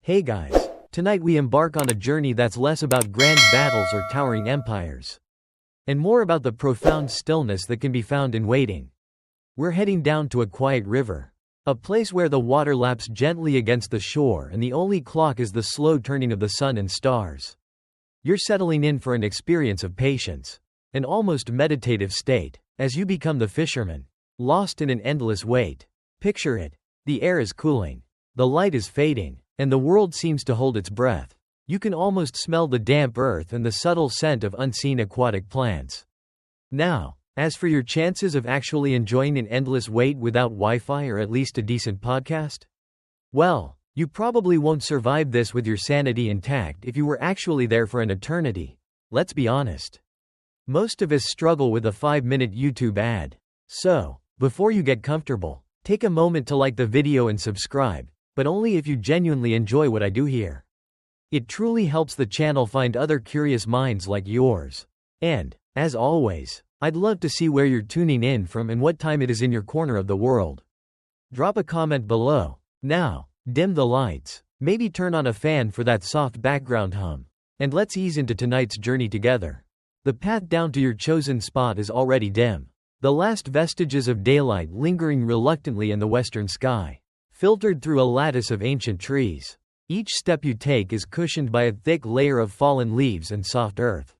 Hey guys, tonight we embark on a journey that's less about grand battles or towering empires, and more about the profound stillness that can be found in waiting. We're heading down to a quiet river, a place where the water laps gently against the shore and the only clock is the slow turning of the sun and stars. You're settling in for an experience of patience, an almost meditative state, as you become the fisherman, lost in an endless wait. Picture it. The air is cooling, the light is fading, and the world seems to hold its breath. You can almost smell the damp earth and the subtle scent of unseen aquatic plants. Now, as for your chances of actually enjoying an endless wait without Wi-Fi or at least a decent podcast? Well, you probably won't survive this with your sanity intact if you were actually there for an eternity. Let's be honest. Most of us struggle with a 5-minute YouTube ad. So, before you get comfortable, take a moment to like the video and subscribe, but only if you genuinely enjoy what I do here. It truly helps the channel find other curious minds like yours. And, as always, I'd love to see where you're tuning in from and what time it is in your corner of the world. Drop a comment below. Now, dim the lights, maybe turn on a fan for that soft background hum, and let's ease into tonight's journey together. The path down to your chosen spot is already dim, the last vestiges of daylight lingering reluctantly in the western sky, filtered through a lattice of ancient trees. Each step you take is cushioned by a thick layer of fallen leaves and soft earth.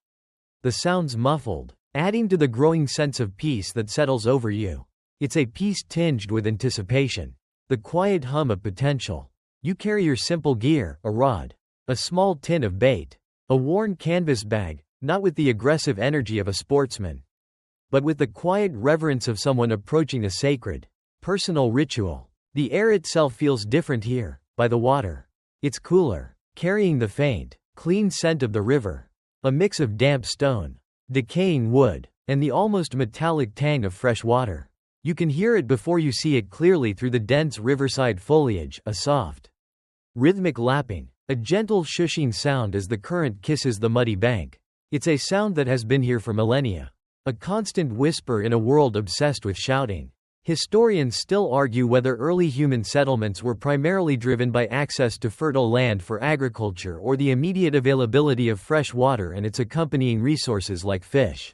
The sounds muffled, adding to the growing sense of peace that settles over you. It's a peace tinged with anticipation, the quiet hum of potential. You carry your simple gear, a rod, a small tin of bait, a worn canvas bag, not with the aggressive energy of a sportsman, but with the quiet reverence of someone approaching a sacred, personal ritual. The air itself feels different here, by the water. It's cooler, carrying the faint, clean scent of the river, a mix of damp stone, decaying wood, and the almost metallic tang of fresh water. You can hear it before you see it clearly through the dense riverside foliage, a soft, rhythmic lapping, a gentle shushing sound as the current kisses the muddy bank. It's a sound that has been here for millennia, a constant whisper in a world obsessed with shouting. Historians still argue whether early human settlements were primarily driven by access to fertile land for agriculture or the immediate availability of fresh water and its accompanying resources like fish.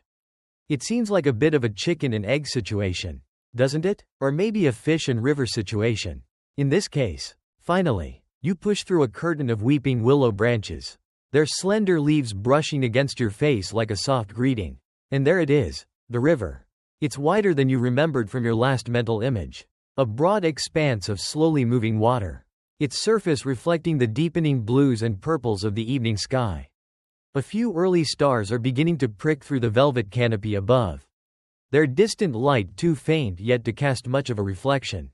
It seems like a bit of a chicken and egg situation, doesn't it? Or maybe a fish and river situation. In this case, finally, you push through a curtain of weeping willow branches, their slender leaves brushing against your face like a soft greeting. And there it is, the river. It's wider than you remembered from your last mental image. A broad expanse of slowly moving water, its surface reflecting the deepening blues and purples of the evening sky. A few early stars are beginning to prick through the velvet canopy above, their distant light too faint yet to cast much of a reflection.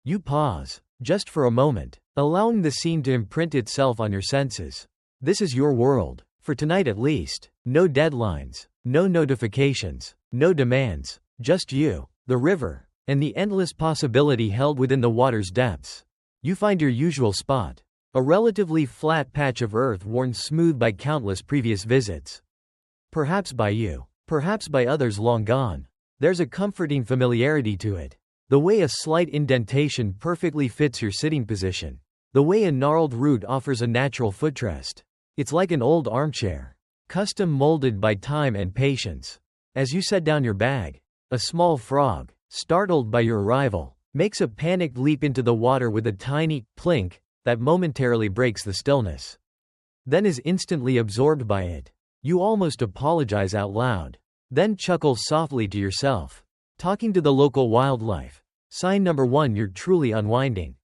You pause, just for a moment, allowing the scene to imprint itself on your senses. This is your world, for tonight at least. No deadlines, no notifications, no demands, just you, the river, and the endless possibility held within the water's depths. You find your usual spot, a relatively flat patch of earth worn smooth by countless previous visits. Perhaps by you, perhaps by others long gone. There's a comforting familiarity to it. The way a slight indentation perfectly fits your sitting position. The way a gnarled root offers a natural footrest. It's like an old armchair, custom molded by time and patience. As you set down your bag, a small frog, startled by your arrival, makes a panicked leap into the water with a tiny plink that momentarily breaks the stillness, then is instantly absorbed by it. You almost apologize out loud, then chuckle softly to yourself. Talking to the local wildlife. Sign number 1, you're truly unwinding.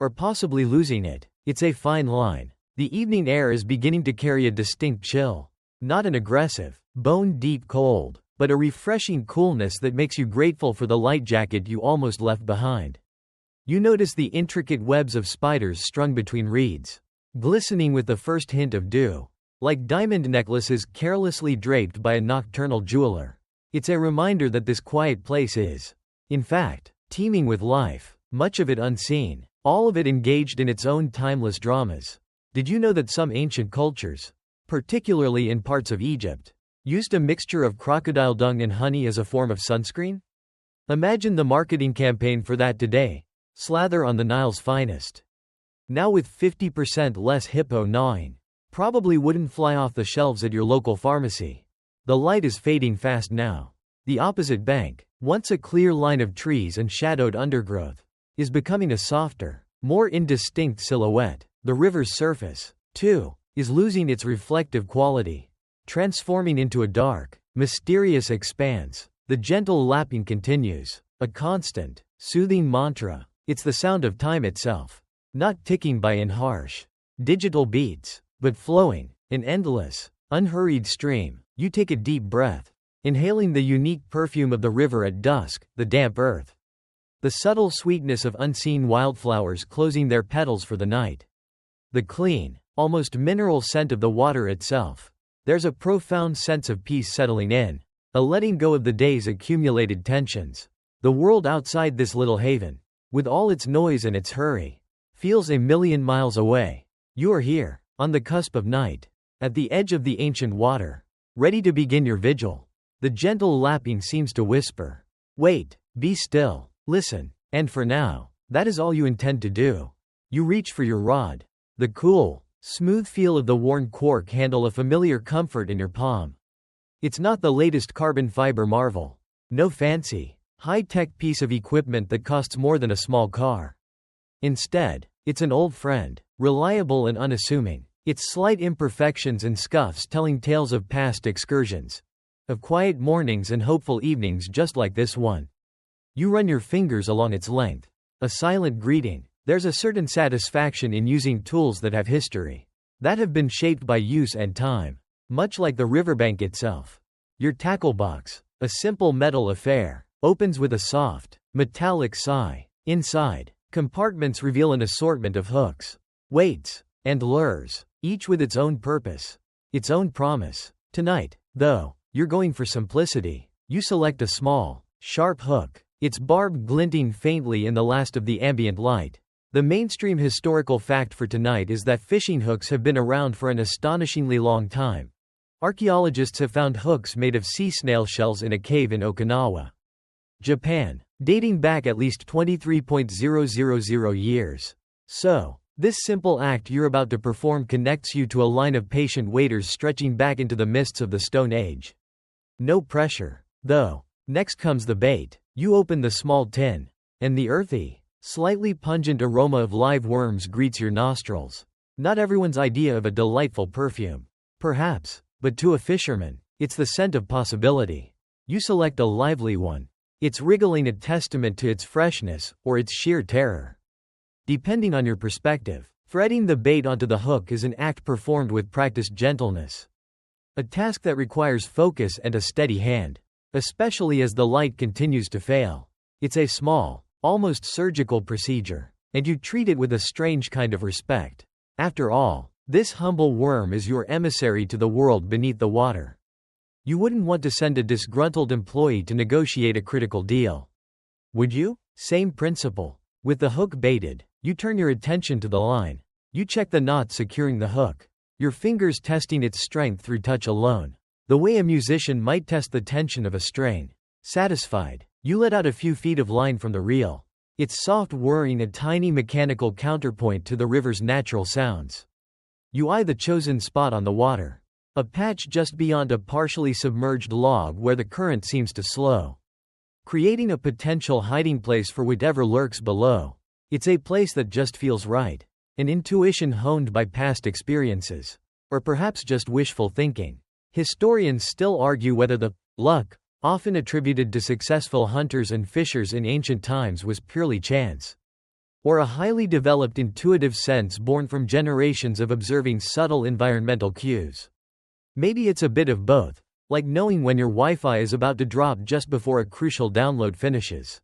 Or possibly losing it. It's a fine line. The evening air is beginning to carry a distinct chill. Not an aggressive, bone-deep cold, but a refreshing coolness that makes you grateful for the light jacket you almost left behind. You notice the intricate webs of spiders strung between reeds, glistening with the first hint of dew, like diamond necklaces carelessly draped by a nocturnal jeweler. It's a reminder that this quiet place is, in fact, teeming with life, much of it unseen, all of it engaged in its own timeless dramas. Did you know that some ancient cultures, particularly in parts of Egypt, used a mixture of crocodile dung and honey as a form of sunscreen? Imagine the marketing campaign for that today. Slather on the Nile's finest. now with 50% less hippo gnawing. Probably wouldn't fly off the shelves at your local pharmacy. The light is fading fast now. The opposite bank, once a clear line of trees and shadowed undergrowth, is becoming a softer, more indistinct silhouette. The river's surface, too, is losing its reflective quality, transforming into a dark, mysterious expanse. The gentle lapping continues, a constant, soothing mantra. It's the sound of time itself, not ticking by in harsh, digital beats, but flowing, an endless, unhurried stream. You take a deep breath, inhaling the unique perfume of the river at dusk, the damp earth, the subtle sweetness of unseen wildflowers closing their petals for the night, the clean, almost mineral scent of the water itself. There's a profound sense of peace settling in, a letting go of the day's accumulated tensions. The world outside this little haven, with all its noise and its hurry, feels a million miles away. You are here, on the cusp of night, at the edge of the ancient water, ready to begin your vigil. The gentle lapping seems to whisper, "Wait, be still, listen," and for now, that is all you intend to do. You reach for your rod. The cool, smooth feel of the worn cork handle a familiar comfort in your palm. It's not the latest carbon fiber marvel. No fancy, high-tech piece of equipment that costs more than a small car. Instead, it's an old friend, reliable and unassuming. Its slight imperfections and scuffs telling tales of past excursions, of quiet mornings and hopeful evenings just like this one. You run your fingers along its length. A silent greeting. There's a certain satisfaction in using tools that have history, that have been shaped by use and time, much like the riverbank itself. Your tackle box, a simple metal affair, opens with a soft, metallic sigh. Inside, compartments reveal an assortment of hooks, weights, and lures, each with its own purpose, its own promise. Tonight, though, you're going for simplicity. You select a small, sharp hook, its barb glinting faintly in the last of the ambient light. The mainstream historical fact for tonight is that fishing hooks have been around for an astonishingly long time. Archaeologists have found hooks made of sea snail shells in a cave in Okinawa, Japan, dating back at least 23,000 years. So, this simple act you're about to perform connects you to a line of patient waiters stretching back into the mists of the Stone Age. No pressure, though. Next comes the bait. You open the small tin, and the earthy, slightly pungent aroma of live worms greets your nostrils. Not everyone's idea of a delightful perfume, perhaps, but to a fisherman, it's the scent of possibility. You select a lively one, its wriggling a testament to its freshness, or its sheer terror, depending on your perspective. Threading the bait onto the hook is an act performed with practiced gentleness, a task that requires focus and a steady hand, especially as the light continues to fail. It's a small, almost surgical procedure, and you treat it with a strange kind of respect. After all, this humble worm is your emissary to the world beneath the water. You wouldn't want to send a disgruntled employee to negotiate a critical deal, would you? Same principle. With the hook baited, you turn your attention to the line. You check the knot securing the hook, your fingers testing its strength through touch alone, the way a musician might test the tension of a string. Satisfied, you let out a few feet of line from the reel, its soft whirring a tiny mechanical counterpoint to the river's natural sounds. You eye the chosen spot on the water, a patch just beyond a partially submerged log where the current seems to slow, creating a potential hiding place for whatever lurks below. It's a place that just feels right, an intuition honed by past experiences, or perhaps just wishful thinking. Historians still argue whether the luck, often attributed to successful hunters and fishers in ancient times, was purely chance, or a highly developed intuitive sense born from generations of observing subtle environmental cues. Maybe it's a bit of both, like knowing when your Wi-Fi is about to drop just before a crucial download finishes.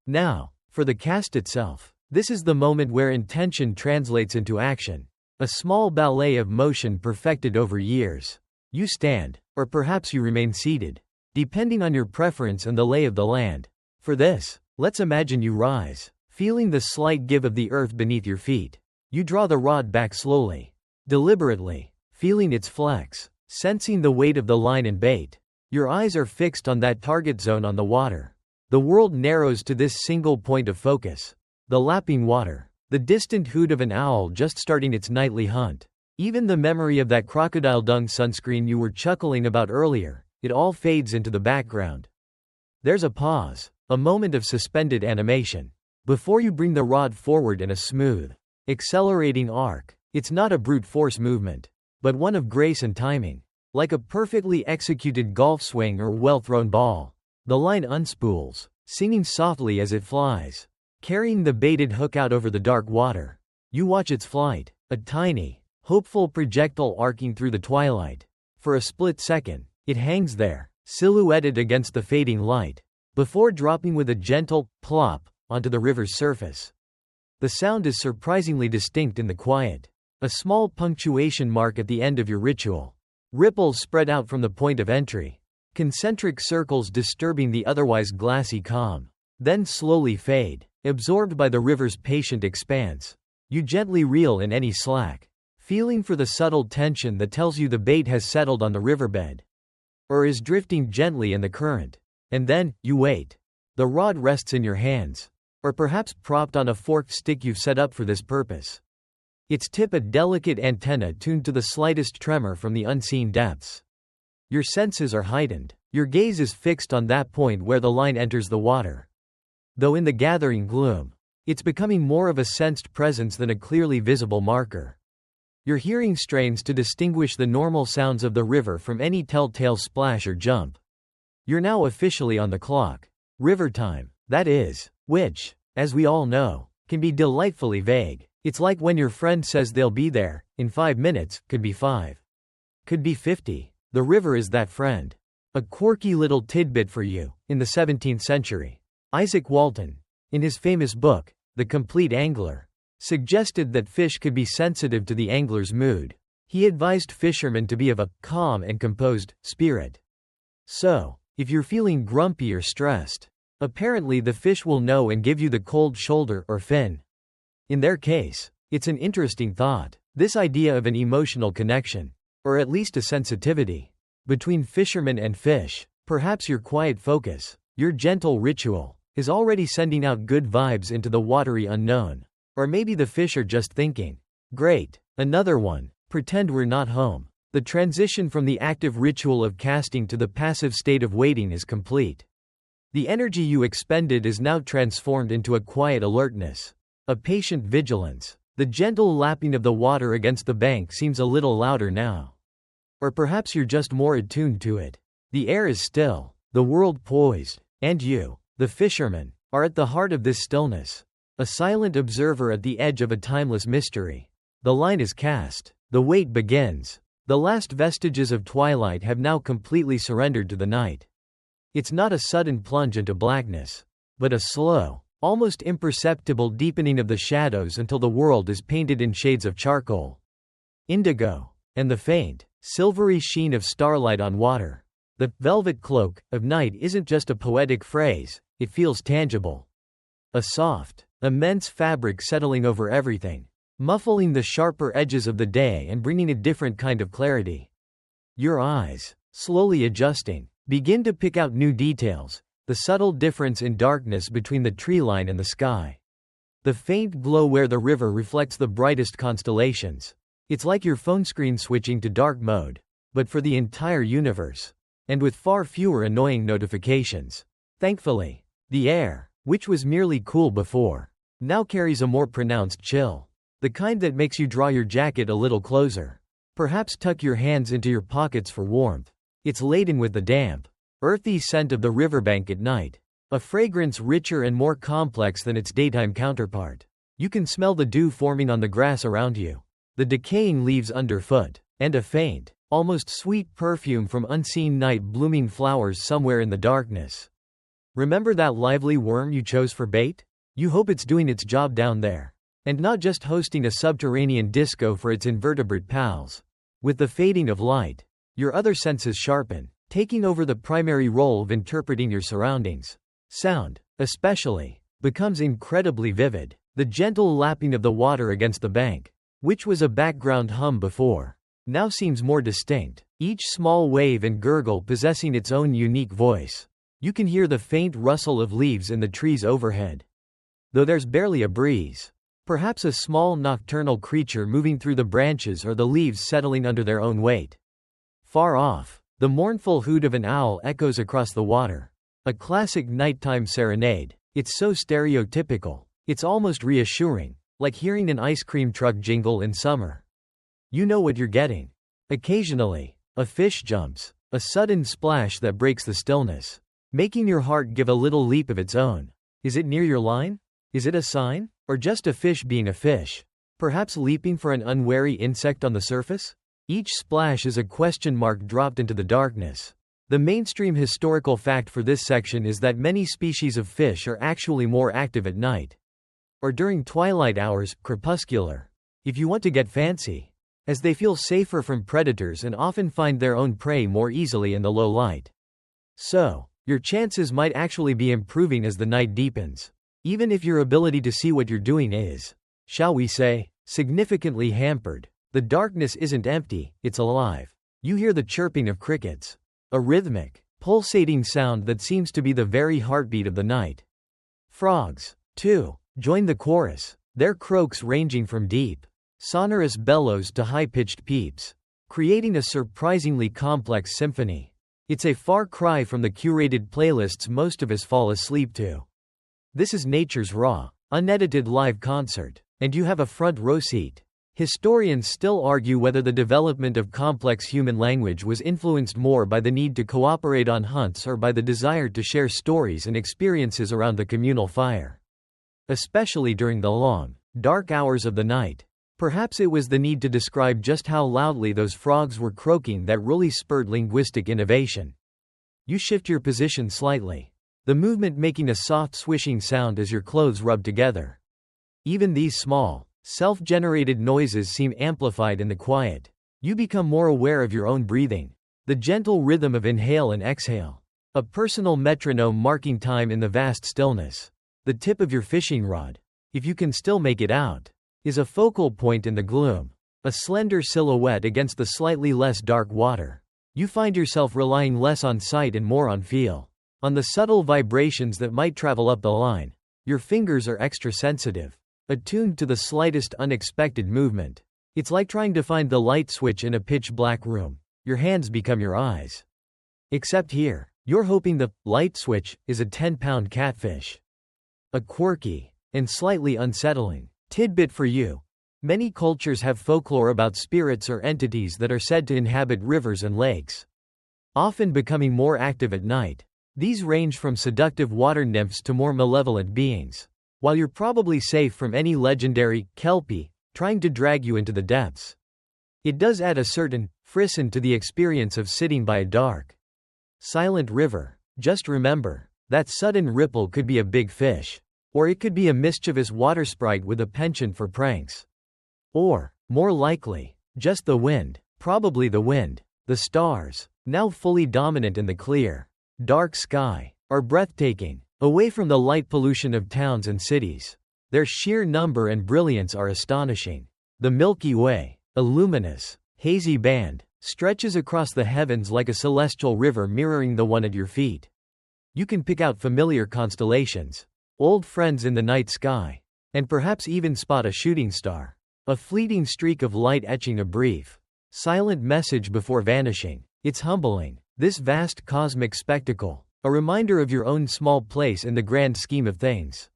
Now, for the cast itself. This is the moment where intention translates into action, a small ballet of motion perfected over years. You stand, or perhaps you remain seated, depending on your preference and the lay of the land. For this, let's imagine you rise, feeling the slight give of the earth beneath your feet. You draw the rod back slowly, deliberately, feeling its flex, sensing the weight of the line and bait. Your eyes are fixed on that target zone on the water. The world narrows to this single point of focus, the lapping water. The distant hoot of an owl just starting its nightly hunt. Even the memory of that crocodile dung sunscreen you were chuckling about earlier, it all fades into the background. There's a pause, a moment of suspended animation. Before you bring the rod forward in a smooth, accelerating arc. It's not a brute force movement, but one of grace and timing. Like a perfectly executed golf swing or well-thrown ball. The line unspools, singing softly as it flies, carrying the baited hook out over the dark water. You watch its flight, a tiny, hopeful projectile arcing through the twilight. For a split second, it hangs there, silhouetted against the fading light, before dropping with a gentle plop onto the river's surface. The sound is surprisingly distinct in the quiet. A small punctuation mark at the end of your ritual. Ripples spread out from the point of entry. Concentric circles disturbing the otherwise glassy calm. Then slowly fade, absorbed by the river's patient expanse. You gently reel in any slack, feeling for the subtle tension that tells you the bait has settled on the riverbed, or is drifting gently in the current. And then, you wait. The rod rests in your hands, or perhaps propped on a forked stick you've set up for this purpose. Its tip a delicate antenna tuned to the slightest tremor from the unseen depths. Your senses are heightened. Your gaze is fixed on that point where the line enters the water. Though in the gathering gloom, it's becoming more of a sensed presence than a clearly visible marker. Your hearing strains to distinguish the normal sounds of the river from any telltale splash or jump. You're now officially on the clock. River time, that is, which, as we all know, can be delightfully vague. It's like when your friend says they'll be there in 5 minutes, could be 5. Could be 50. The river is that friend. A quirky little tidbit for you. In the 17th century, Isaac Walton, in his famous book, The Complete Angler, suggested that fish could be sensitive to the angler's mood. He advised fishermen to be of a calm and composed spirit. So, if you're feeling grumpy or stressed, apparently the fish will know and give you the cold shoulder or fin. In their case, it's an interesting thought. This idea of an emotional connection, or at least a sensitivity, between fishermen and fish. Perhaps your quiet focus, your gentle ritual, is already sending out good vibes into the watery unknown. Or maybe the fish are just thinking, great, another one, pretend we're not home. The transition from the active ritual of casting to the passive state of waiting is complete. The energy you expended is now transformed into a quiet alertness. A patient vigilance. The gentle lapping of the water against the bank seems a little louder now. Or perhaps you're just more attuned to it. The air is still, the world poised, and you, the fisherman, are at the heart of this stillness. A silent observer at the edge of a timeless mystery. The line is cast. The wait begins. The last vestiges of twilight have now completely surrendered to the night. It's not a sudden plunge into blackness, but a slow, almost imperceptible deepening of the shadows until the world is painted in shades of charcoal, indigo, and the faint, silvery sheen of starlight on water. The velvet cloak of night isn't just a poetic phrase, it feels tangible. A soft, immense fabric settling over everything, muffling the sharper edges of the day and bringing a different kind of clarity. Your eyes, slowly adjusting, begin to pick out new details. The subtle difference in darkness between the tree line and the sky. The faint glow where the river reflects the brightest constellations. It's like your phone screen switching to dark mode, but for the entire universe. And with far fewer annoying notifications. Thankfully, the air, which was merely cool before, now carries a more pronounced chill. The kind that makes you draw your jacket a little closer. Perhaps tuck your hands into your pockets for warmth. It's laden with the damp, earthy scent of the riverbank at night. A fragrance richer and more complex than its daytime counterpart. You can smell the dew forming on the grass around you, the decaying leaves underfoot, and a faint, almost sweet perfume from unseen night blooming flowers somewhere in the darkness. Remember that lively worm you chose for bait? You hope it's doing its job down there, and not just hosting a subterranean disco for its invertebrate pals. With the fading of light, your other senses sharpen, taking over the primary role of interpreting your surroundings. Sound, especially, becomes incredibly vivid. The gentle lapping of the water against the bank, which was a background hum before, now seems more distinct, each small wave and gurgle possessing its own unique voice. You can hear the faint rustle of leaves in the trees overhead, though there's barely a breeze. Perhaps a small nocturnal creature moving through the branches or the leaves settling under their own weight. Far off, the mournful hoot of an owl echoes across the water. A classic nighttime serenade. It's so stereotypical. It's almost reassuring, like hearing an ice cream truck jingle in summer. You know what you're getting. Occasionally, a fish jumps, a sudden splash that breaks the stillness, making your heart give a little leap of its own. Is it near your line? Is it a sign? Or just a fish being a fish? Perhaps leaping for an unwary insect on the surface? Each splash is a question mark dropped into the darkness. The mainstream historical fact for this section is that many species of fish are actually more active at night. Or during twilight hours, crepuscular. If you want to get fancy. As they feel safer from predators and often find their own prey more easily in the low light. So, your chances might actually be improving as the night deepens. Even if your ability to see what you're doing is, shall we say, significantly hampered. The darkness isn't empty, it's alive. You hear the chirping of crickets. A rhythmic, pulsating sound that seems to be the very heartbeat of the night. Frogs, too, join the chorus, their croaks ranging from deep, sonorous bellows to high-pitched peeps, creating a surprisingly complex symphony. It's a far cry from the curated playlists most of us fall asleep to. This is nature's raw, unedited live concert, and you have a front row seat. Historians still argue whether the development of complex human language was influenced more by the need to cooperate on hunts or by the desire to share stories and experiences around the communal fire. Especially during the long, dark hours of the night. Perhaps it was the need to describe just how loudly those frogs were croaking that really spurred linguistic innovation. You shift your position slightly. The movement making a soft swishing sound as your clothes rub together. Even these small, self-generated noises seem amplified in the quiet. You become more aware of your own breathing. The gentle rhythm of inhale and exhale. A personal metronome marking time in the vast stillness. The tip of your fishing rod, if you can still make it out, is a focal point in the gloom. A slender silhouette against the slightly less dark water. You find yourself relying less on sight and more on feel. On the subtle vibrations that might travel up the line. Your fingers are extra sensitive, attuned to the slightest unexpected movement. It's like trying to find the light switch in a pitch-black room. Your hands become your eyes. Except here, you're hoping the light switch is a 10-pound catfish. A quirky and slightly unsettling tidbit for you. Many cultures have folklore about spirits or entities that are said to inhabit rivers and lakes, often becoming more active at night. These range from seductive water nymphs to more malevolent beings. While you're probably safe from any legendary kelpie trying to drag you into the depths, it does add a certain frisson to the experience of sitting by a dark, silent river. Just remember, that sudden ripple could be a big fish. Or it could be a mischievous water sprite with a penchant for pranks. Or, more likely, just the wind. Probably the wind. The stars, now fully dominant in the clear, dark sky, are breathtaking. Away from the light pollution of towns and cities. Their sheer number and brilliance are astonishing. The Milky Way, a luminous, hazy band, stretches across the heavens like a celestial river mirroring the one at your feet. You can pick out familiar constellations, old friends in the night sky, and perhaps even spot a shooting star. A fleeting streak of light etching a brief, silent message before vanishing. It's humbling, this vast cosmic spectacle, a reminder of your own small place in the grand scheme of things.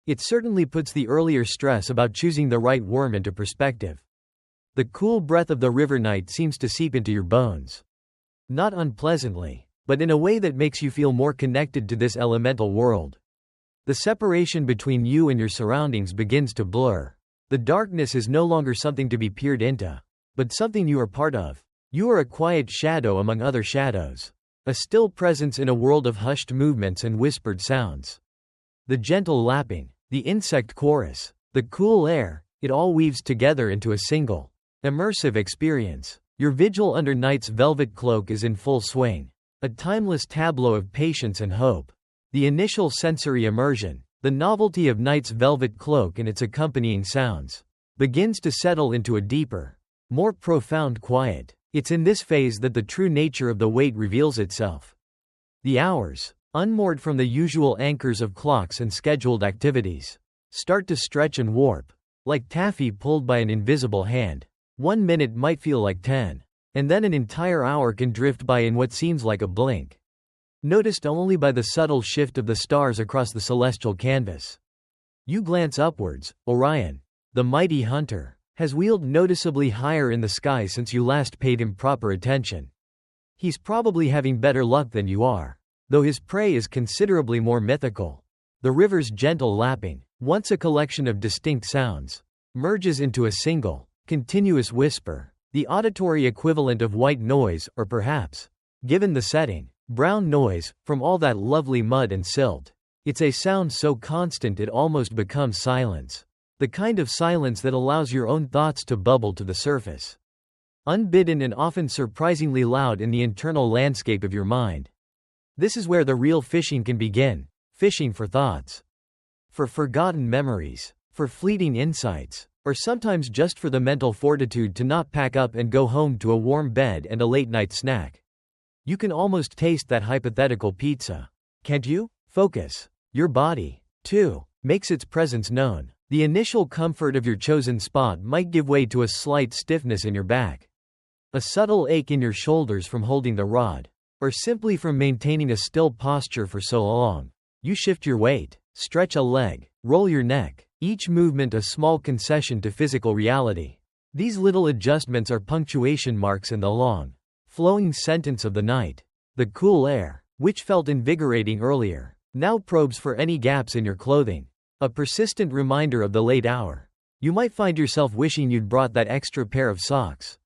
It certainly puts the earlier stress about choosing the right worm into perspective. The cool breath of the river night seems to seep into your bones. Not unpleasantly, but in a way that makes you feel more connected to this elemental world. The separation between you and your surroundings begins to blur. The darkness is no longer something to be peered into, but something you are part of. You are a quiet shadow among other shadows. A still presence in a world of hushed movements and whispered sounds. The gentle lapping, the insect chorus, the cool air, it all weaves together into a single, immersive experience. Your vigil under night's velvet cloak is in full swing. A timeless tableau of patience and hope. The initial sensory immersion, the novelty of night's velvet cloak and its accompanying sounds, begins to settle into a deeper, more profound quiet. It's in this phase that the true nature of the wait reveals itself. The hours, unmoored from the usual anchors of clocks and scheduled activities, start to stretch and warp. Like taffy pulled by an invisible hand. 1 minute might feel like 10. And then an entire hour can drift by in what seems like a blink. Noticed only by the subtle shift of the stars across the celestial canvas. You glance upwards. Orion, the mighty hunter, has wheeled noticeably higher in the sky since you last paid him proper attention. He's probably having better luck than you are, though his prey is considerably more mythical. The river's gentle lapping, once a collection of distinct sounds, merges into a single, continuous whisper, the auditory equivalent of white noise, or perhaps, given the setting, brown noise, from all that lovely mud and silt. It's a sound so constant it almost becomes silence. The kind of silence that allows your own thoughts to bubble to the surface. Unbidden and often surprisingly loud in the internal landscape of your mind. This is where the real fishing can begin, fishing for thoughts. For forgotten memories, for fleeting insights, or sometimes just for the mental fortitude to not pack up and go home to a warm bed and a late-night snack. You can almost taste that hypothetical pizza. Can't you? Focus. Your body, too, makes its presence known. The initial comfort of your chosen spot might give way to a slight stiffness in your back. A subtle ache in your shoulders from holding the rod, or simply from maintaining a still posture for so long. You shift your weight, stretch a leg, roll your neck, each movement a small concession to physical reality. These little adjustments are punctuation marks in the long, flowing sentence of the night. The cool air, which felt invigorating earlier, now probes for any gaps in your clothing. A persistent reminder of the late hour. You might find yourself wishing you'd brought that extra pair of socks.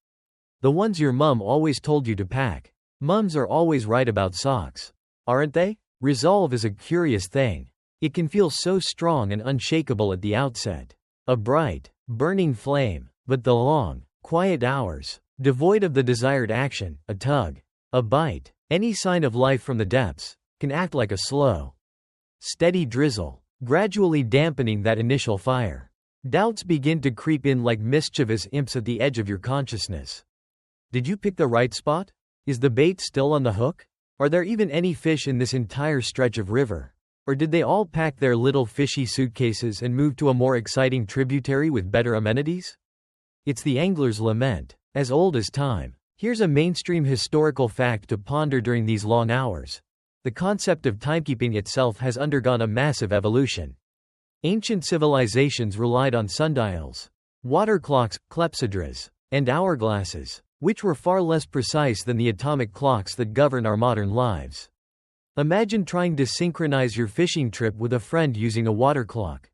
The ones your mum always told you to pack. Mums are always right about socks, aren't they? Resolve is a curious thing. It can feel so strong and unshakable at the outset. A bright, burning flame, but the long, quiet hours, devoid of the desired action, a tug, a bite, any sign of life from the depths, can act like a slow, steady drizzle, gradually dampening that initial fire. Doubts begin to creep in like mischievous imps at the edge of your consciousness. Did you pick the right spot? Is the bait still on the hook? Are there even any fish in this entire stretch of river? Or did they all pack their little fishy suitcases and move to a more exciting tributary with better amenities? It's the angler's lament, as old as time. Here's a mainstream historical fact to ponder during these long hours. The concept of timekeeping itself has undergone a massive evolution. Ancient civilizations relied on sundials, water clocks, clepsydras, and hourglasses, which were far less precise than the atomic clocks that govern our modern lives. Imagine trying to synchronize your fishing trip with a friend using a water clock.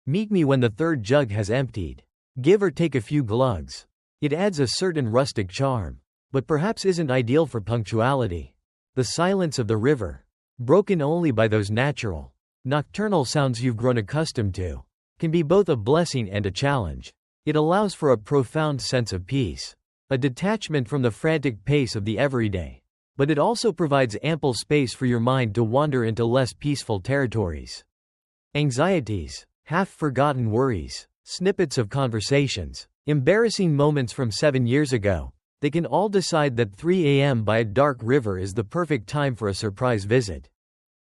Meet me when the third jug has emptied. Give or take a few glugs. It adds a certain rustic charm, but perhaps isn't ideal for punctuality. The silence of the river, broken only by those natural, nocturnal sounds you've grown accustomed to, can be both a blessing and a challenge. It allows for a profound sense of peace, a detachment from the frantic pace of the everyday, but it also provides ample space for your mind to wander into less peaceful territories. Anxieties, half-forgotten worries, snippets of conversations, embarrassing moments from 7 years ago. They can all decide that 3 a.m. by a dark river is the perfect time for a surprise visit.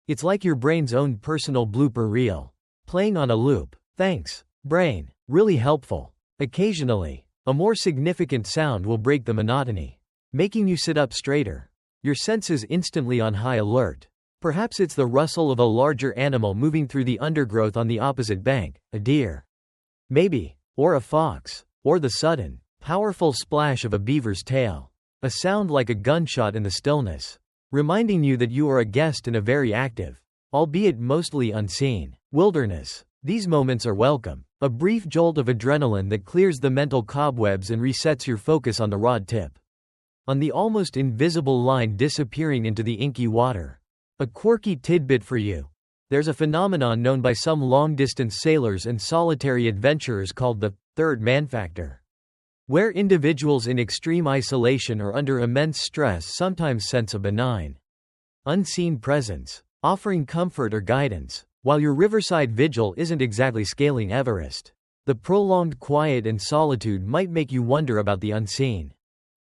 It's like your brain's own personal blooper reel, playing on a loop. Thanks, brain. Really helpful. Occasionally, a more significant sound will break the monotony, making you sit up straighter. Your senses instantly on high alert. Perhaps it's the rustle of a larger animal moving through the undergrowth on the opposite bank, a deer. Maybe, or a fox, or the sudden, powerful splash of a beaver's tail. A sound like a gunshot in the stillness, reminding you that you are a guest in a very active, albeit mostly unseen, wilderness. These moments are welcome, a brief jolt of adrenaline that clears the mental cobwebs and resets your focus on the rod tip. On the almost invisible line disappearing into the inky water. A quirky tidbit for you. There's a phenomenon known by some long-distance sailors and solitary adventurers called the third man factor, where individuals in extreme isolation or under immense stress sometimes sense a benign, unseen presence, offering comfort or guidance, while your riverside vigil isn't exactly scaling Everest. The prolonged quiet and solitude might make you wonder about the unseen.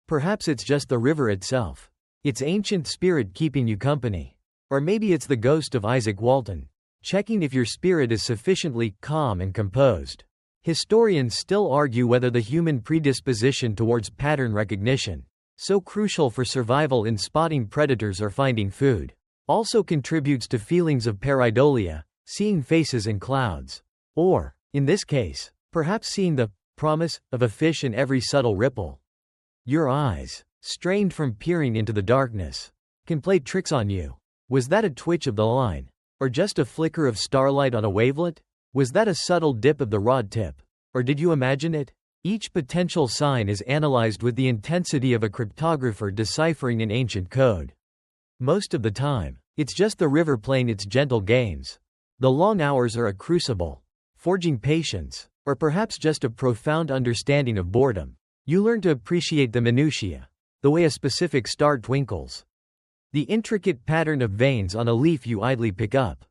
Perhaps it's just the river itself, its ancient spirit keeping you company. Or maybe it's the ghost of Isaac Walton, checking if your spirit is sufficiently calm and composed. Historians still argue whether the human predisposition towards pattern recognition, so crucial for survival in spotting predators or finding food, also contributes to feelings of pareidolia, seeing faces in clouds. Or, in this case, perhaps seeing the promise of a fish in every subtle ripple. Your eyes, strained from peering into the darkness, can play tricks on you. Was that a twitch of the line? Or just a flicker of starlight on a wavelet? Was that a subtle dip of the rod tip? Or did you imagine it? Each potential sign is analyzed with the intensity of a cryptographer deciphering an ancient code. Most of the time, it's just the river playing its gentle games. The long hours are a crucible, forging patience, or perhaps just a profound understanding of boredom. You learn to appreciate the minutiae, the way a specific star twinkles, the intricate pattern of veins on a leaf you idly pick up,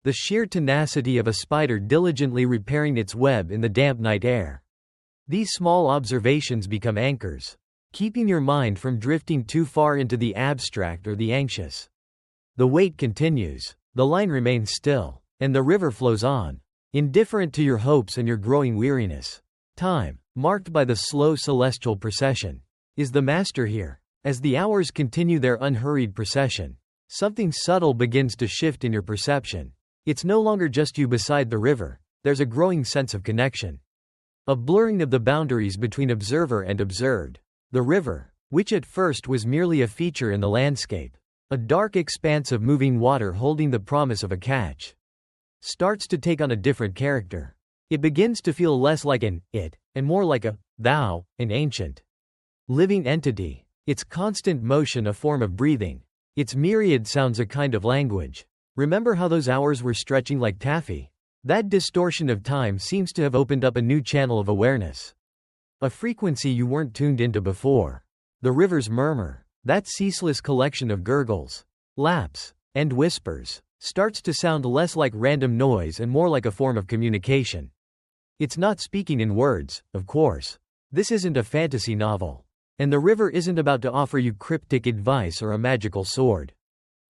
the sheer tenacity of a spider diligently repairing its web in the damp night air. These small observations become anchors, keeping your mind from drifting too far into the abstract or the anxious. The wait continues, the line remains still, and the river flows on, indifferent to your hopes and your growing weariness. Time, marked by the slow celestial procession, is the master here. As the hours continue their unhurried procession, something subtle begins to shift in your perception. It's no longer just you beside the river, there's a growing sense of connection. A blurring of the boundaries between observer and observed. The river, which at first was merely a feature in the landscape, a dark expanse of moving water holding the promise of a catch, starts to take on a different character. It begins to feel less like an it, and more like a thou, an ancient, living entity. Its constant motion a form of breathing. Its myriad sounds a kind of language. Remember how those hours were stretching like taffy? That distortion of time seems to have opened up a new channel of awareness. A frequency you weren't tuned into before. The river's murmur, that ceaseless collection of gurgles, laps, and whispers, starts to sound less like random noise and more like a form of communication. It's not speaking in words, of course. This isn't a fantasy novel. And the river isn't about to offer you cryptic advice or a magical sword.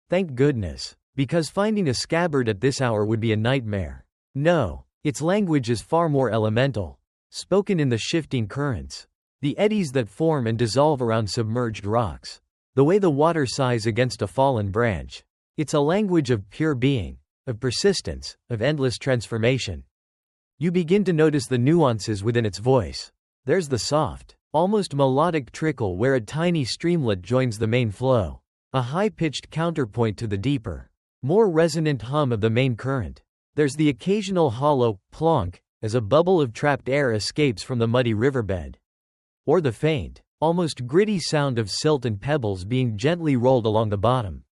Thank goodness, because finding a scabbard at this hour would be a nightmare. No, its language is far more elemental, spoken in the shifting currents, the eddies that form and dissolve around submerged rocks, the way the water sighs against a fallen branch. It's a language of pure being, of persistence, of endless transformation. You begin to notice the nuances within its voice. There's the soft, almost melodic trickle where a tiny streamlet joins the main flow, a high-pitched counterpoint to the deeper, more resonant hum of the main current. There's the occasional hollow plonk as a bubble of trapped air escapes from the muddy riverbed, or the faint, almost gritty sound of silt and pebbles being gently rolled along the bottom.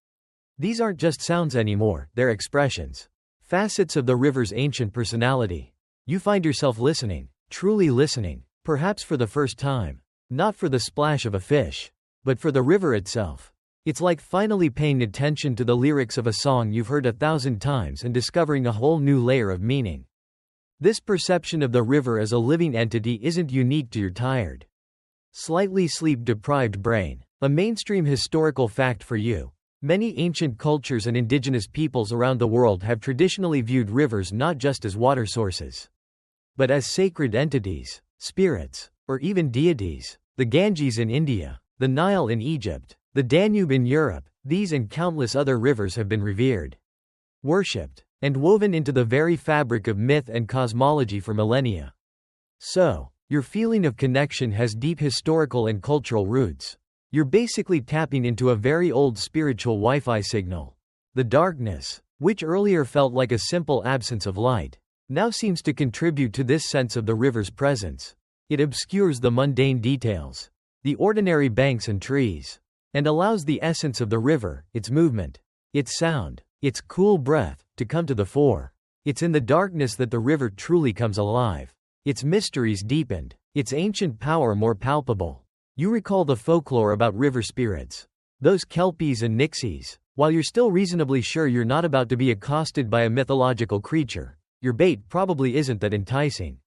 These aren't just sounds anymore, they're expressions, facets of the river's ancient personality. You find yourself listening, truly listening, perhaps for the first time, not for the splash of a fish, but for the river itself. It's like finally paying attention to the lyrics of a song you've heard 1,000 times and discovering a whole new layer of meaning. This perception of the river as a living entity isn't unique to your tired, slightly sleep-deprived brain. A mainstream historical fact for you. Many ancient cultures and indigenous peoples around the world have traditionally viewed rivers not just as water sources, but as sacred entities, spirits, or even deities. The Ganges in India, the Nile in Egypt, the Danube in Europe, these and countless other rivers have been revered, worshipped, and woven into the very fabric of myth and cosmology for millennia. So, your feeling of connection has deep historical and cultural roots. You're basically tapping into a very old spiritual Wi-Fi signal. The darkness, which earlier felt like a simple absence of light, now seems to contribute to this sense of the river's presence. It obscures the mundane details, the ordinary banks and trees, and allows the essence of the river, its movement, its sound, its cool breath, to come to the fore. It's in the darkness that the river truly comes alive. Its mysteries deepened, its ancient power more palpable. You recall the folklore about river spirits, those kelpies and nixies. While you're still reasonably sure you're not about to be accosted by a mythological creature, your bait probably isn't that enticing.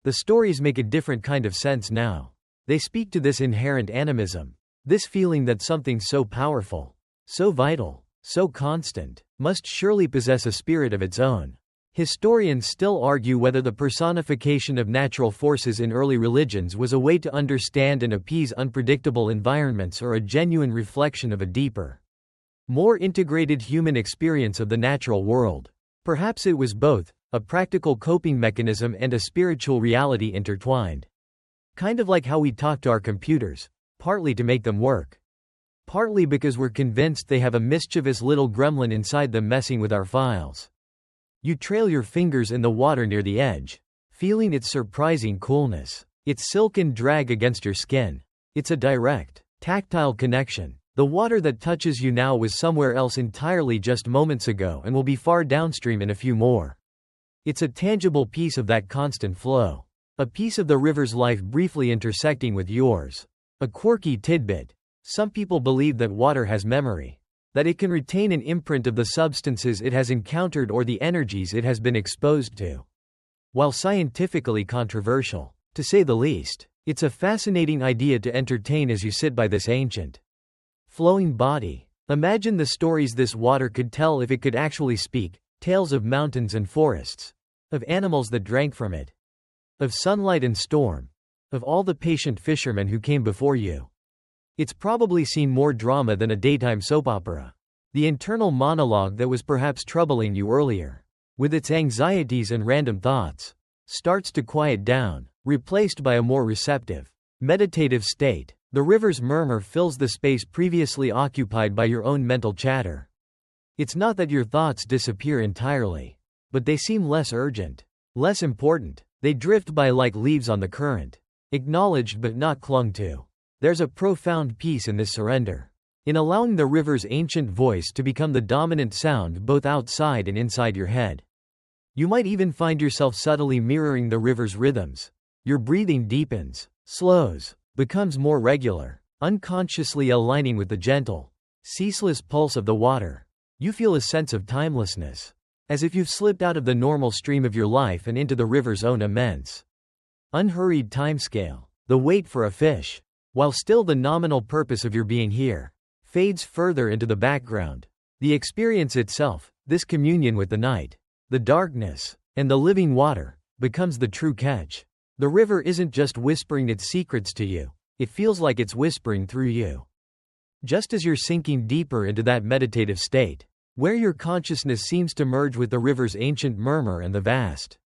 The stories make a different kind of sense now. They speak to this inherent animism, this feeling that something so powerful, so vital, so constant, must surely possess a spirit of its own. Historians still argue whether the personification of natural forces in early religions was a way to understand and appease unpredictable environments or a genuine reflection of a deeper, more integrated human experience of the natural world. Perhaps it was both, a practical coping mechanism and a spiritual reality intertwined. Kind of like how we talk to our computers, partly to make them work, partly because we're convinced they have a mischievous little gremlin inside them messing with our files. You trail your fingers in the water near the edge, feeling its surprising coolness, its silken drag against your skin. It's a direct, tactile connection. The water that touches you now was somewhere else entirely just moments ago and will be far downstream in a few more. It's a tangible piece of that constant flow. A piece of the river's life briefly intersecting with yours. A quirky tidbit. Some people believe that water has memory, that it can retain an imprint of the substances it has encountered or the energies it has been exposed to. While scientifically controversial, to say the least, it's a fascinating idea to entertain as you sit by this ancient, flowing body. Imagine the stories this water could tell if it could actually speak, tales of mountains and forests, of animals that drank from it, of sunlight and storm, of all the patient fishermen who came before you. It's probably seen more drama than a daytime soap opera. The internal monologue that was perhaps troubling you earlier, with its anxieties and random thoughts, starts to quiet down, replaced by a more receptive, meditative state. The river's murmur fills the space previously occupied by your own mental chatter. It's not that your thoughts disappear entirely, but they seem less urgent, less important. They drift by like leaves on the current, acknowledged but not clung to. There's a profound peace in this surrender, in allowing the river's ancient voice to become the dominant sound both outside and inside your head. You might even find yourself subtly mirroring the river's rhythms. Your breathing deepens, slows, becomes more regular, unconsciously aligning with the gentle, ceaseless pulse of the water. You feel a sense of timelessness, as if you've slipped out of the normal stream of your life and into the river's own immense, unhurried timescale. The wait for a fish, while still the nominal purpose of your being here, fades further into the background. The experience itself, this communion with the night, the darkness, and the living water, becomes the true catch. The river isn't just whispering its secrets to you, it feels like it's whispering through you. Just as you're sinking deeper into that meditative state, where your consciousness seems to merge with the river's ancient murmur and the vast,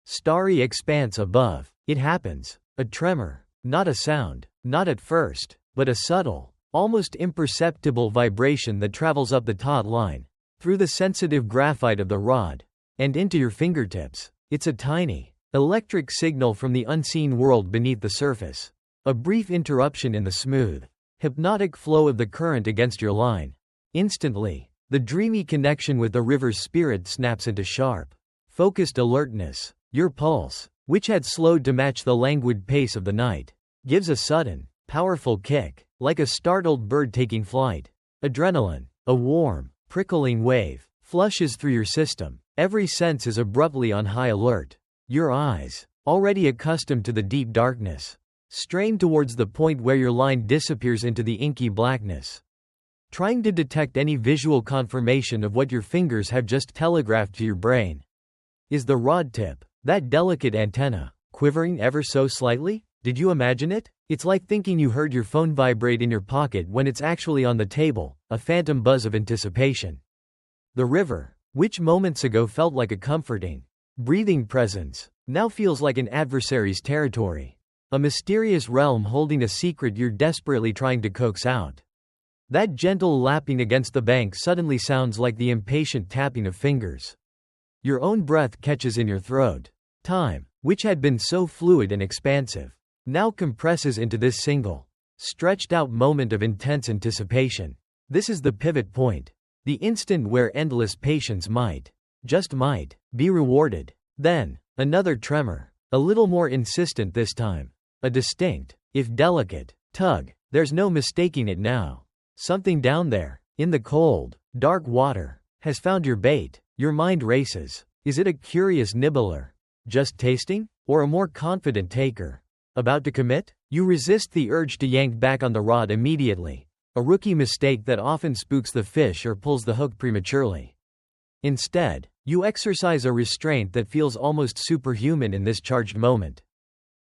starry expanse above, it happens. A tremor, not a sound, not at first, but a subtle, almost imperceptible vibration that travels up the taut line, through the sensitive graphite of the rod, and into your fingertips. It's a tiny, electric signal from the unseen world beneath the surface. A brief interruption in the smooth, hypnotic flow of the current against your line. Instantly, the dreamy connection with the river's spirit snaps into sharp, focused alertness. Your pulse, which had slowed to match the languid pace of the night, gives a sudden, powerful kick, like a startled bird taking flight. Adrenaline, a warm, prickling wave, flushes through your system. Every sense is abruptly on high alert. Your eyes, already accustomed to the deep darkness, strain towards the point where your line disappears into the inky blackness, trying to detect any visual confirmation of what your fingers have just telegraphed to your brain. Is the rod tip, that delicate antenna, quivering ever so slightly? Did you imagine it? It's like thinking you heard your phone vibrate in your pocket when it's actually on the table, a phantom buzz of anticipation. The river, which moments ago felt like a comforting, breathing presence, now feels like an adversary's territory. A mysterious realm holding a secret you're desperately trying to coax out. That gentle lapping against the bank suddenly sounds like the impatient tapping of fingers. Your own breath catches in your throat. Time, which had been so fluid and expansive, now compresses into this single, stretched out moment of intense anticipation. This is the pivot point. The instant where endless patience might, just might, be rewarded. Then, another tremor, a little more insistent this time. A distinct, if delicate, tug. There's no mistaking it now. Something down there, in the cold, dark water, has found your bait. Your mind races. Is it a curious nibbler, just tasting, or a more confident taker, about to commit? You resist the urge to yank back on the rod immediately, a rookie mistake that often spooks the fish or pulls the hook prematurely. Instead, you exercise a restraint that feels almost superhuman in this charged moment.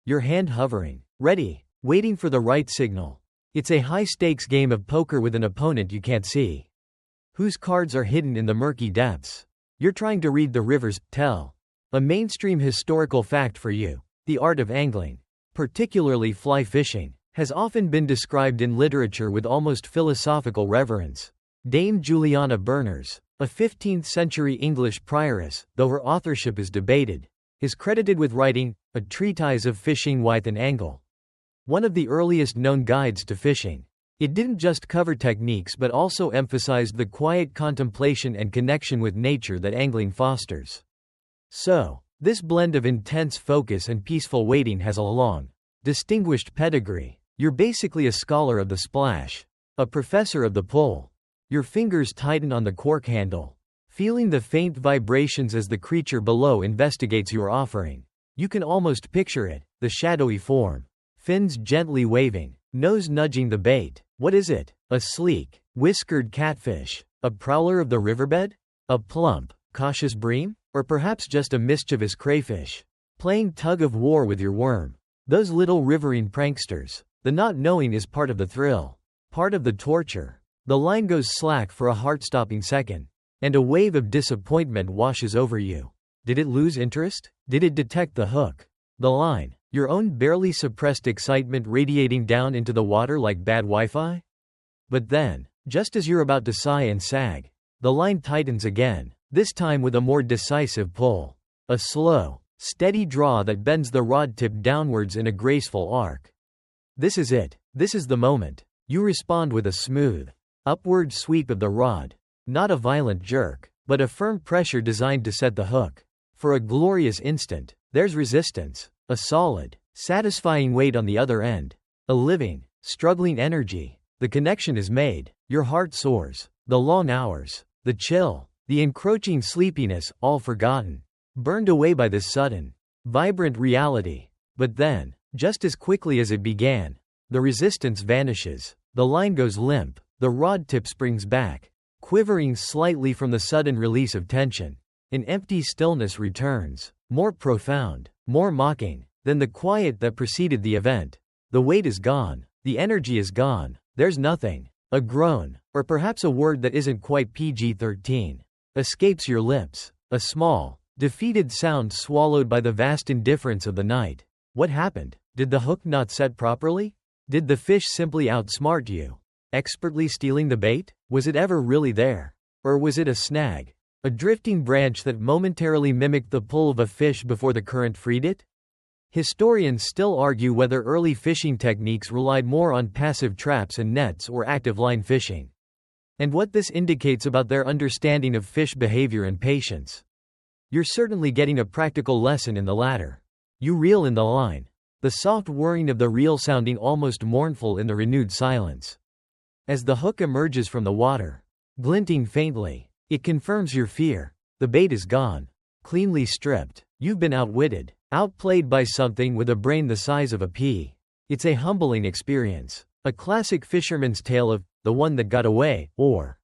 Your hand hovering, ready, waiting for the right signal. It's a high-stakes game of poker with an opponent you can't see, whose cards are hidden in the murky depths. You're trying to read the river's tell. A mainstream historical fact for you: the art of angling, particularly fly fishing, has often been described in literature with almost philosophical reverence. Dame Juliana Berners, a 15th-century English prioress, though her authorship is debated, is credited with writing a treatise of fishing with an angle, one of the earliest known guides to fishing. It didn't just cover techniques but also emphasized the quiet contemplation and connection with nature that angling fosters. So, this blend of intense focus and peaceful waiting has a long, distinguished pedigree. You're basically a scholar of the splash, a professor of the pull. Your fingers tighten on the cork handle, feeling the faint vibrations as the creature below investigates your offering. You can almost picture it, the shadowy form, fins gently waving, nose nudging the bait. What is it? A sleek, whiskered catfish? A prowler of the riverbed? A plump, cautious bream? Or perhaps just a mischievous crayfish, playing tug-of-war with your worm? Those little riverine pranksters. The not knowing is part of the thrill, part of the torture. The line goes slack for a heart-stopping second, and a wave of disappointment washes over you. Did it lose interest? Did it detect the hook? The line, your own barely suppressed excitement radiating down into the water like bad Wi-Fi? But then, just as you're about to sigh and sag, the line tightens again, this time with a more decisive pull. A slow, steady draw that bends the rod tip downwards in a graceful arc. This is it. This is the moment. You respond with a smooth, upward sweep of the rod. Not a violent jerk, but a firm pressure designed to set the hook. For a glorious instant, there's resistance, a solid, satisfying weight on the other end, a living, struggling energy. The connection is made. Your heart soars. The long hours, the chill, the encroaching sleepiness, all forgotten, burned away by this sudden, vibrant reality. But then, just as quickly as it began, the resistance vanishes. The line goes limp. The rod tip springs back, quivering slightly from the sudden release of tension. An empty stillness returns, more profound, more mocking, than the quiet that preceded the event. The weight is gone. The energy is gone. There's nothing. A groan, or perhaps a word that isn't quite PG-13, escapes your lips. A small, defeated sound swallowed by the vast indifference of the night. What happened? Did the hook not set properly? Did the fish simply outsmart you, expertly stealing the bait? Was it ever really there? Or was it a snag? A drifting branch that momentarily mimicked the pull of a fish before the current freed it? Historians still argue whether early fishing techniques relied more on passive traps and nets or active line fishing, and what this indicates about their understanding of fish behavior and patience. You're certainly getting a practical lesson in the latter. You reel in the line, the soft whirring of the reel sounding almost mournful in the renewed silence. As the hook emerges from the water, glinting faintly, it confirms your fear. The bait is gone, cleanly stripped. You've been outwitted, outplayed by something with a brain the size of a pea. It's a humbling experience, a classic fisherman's tale of the one that got away, or,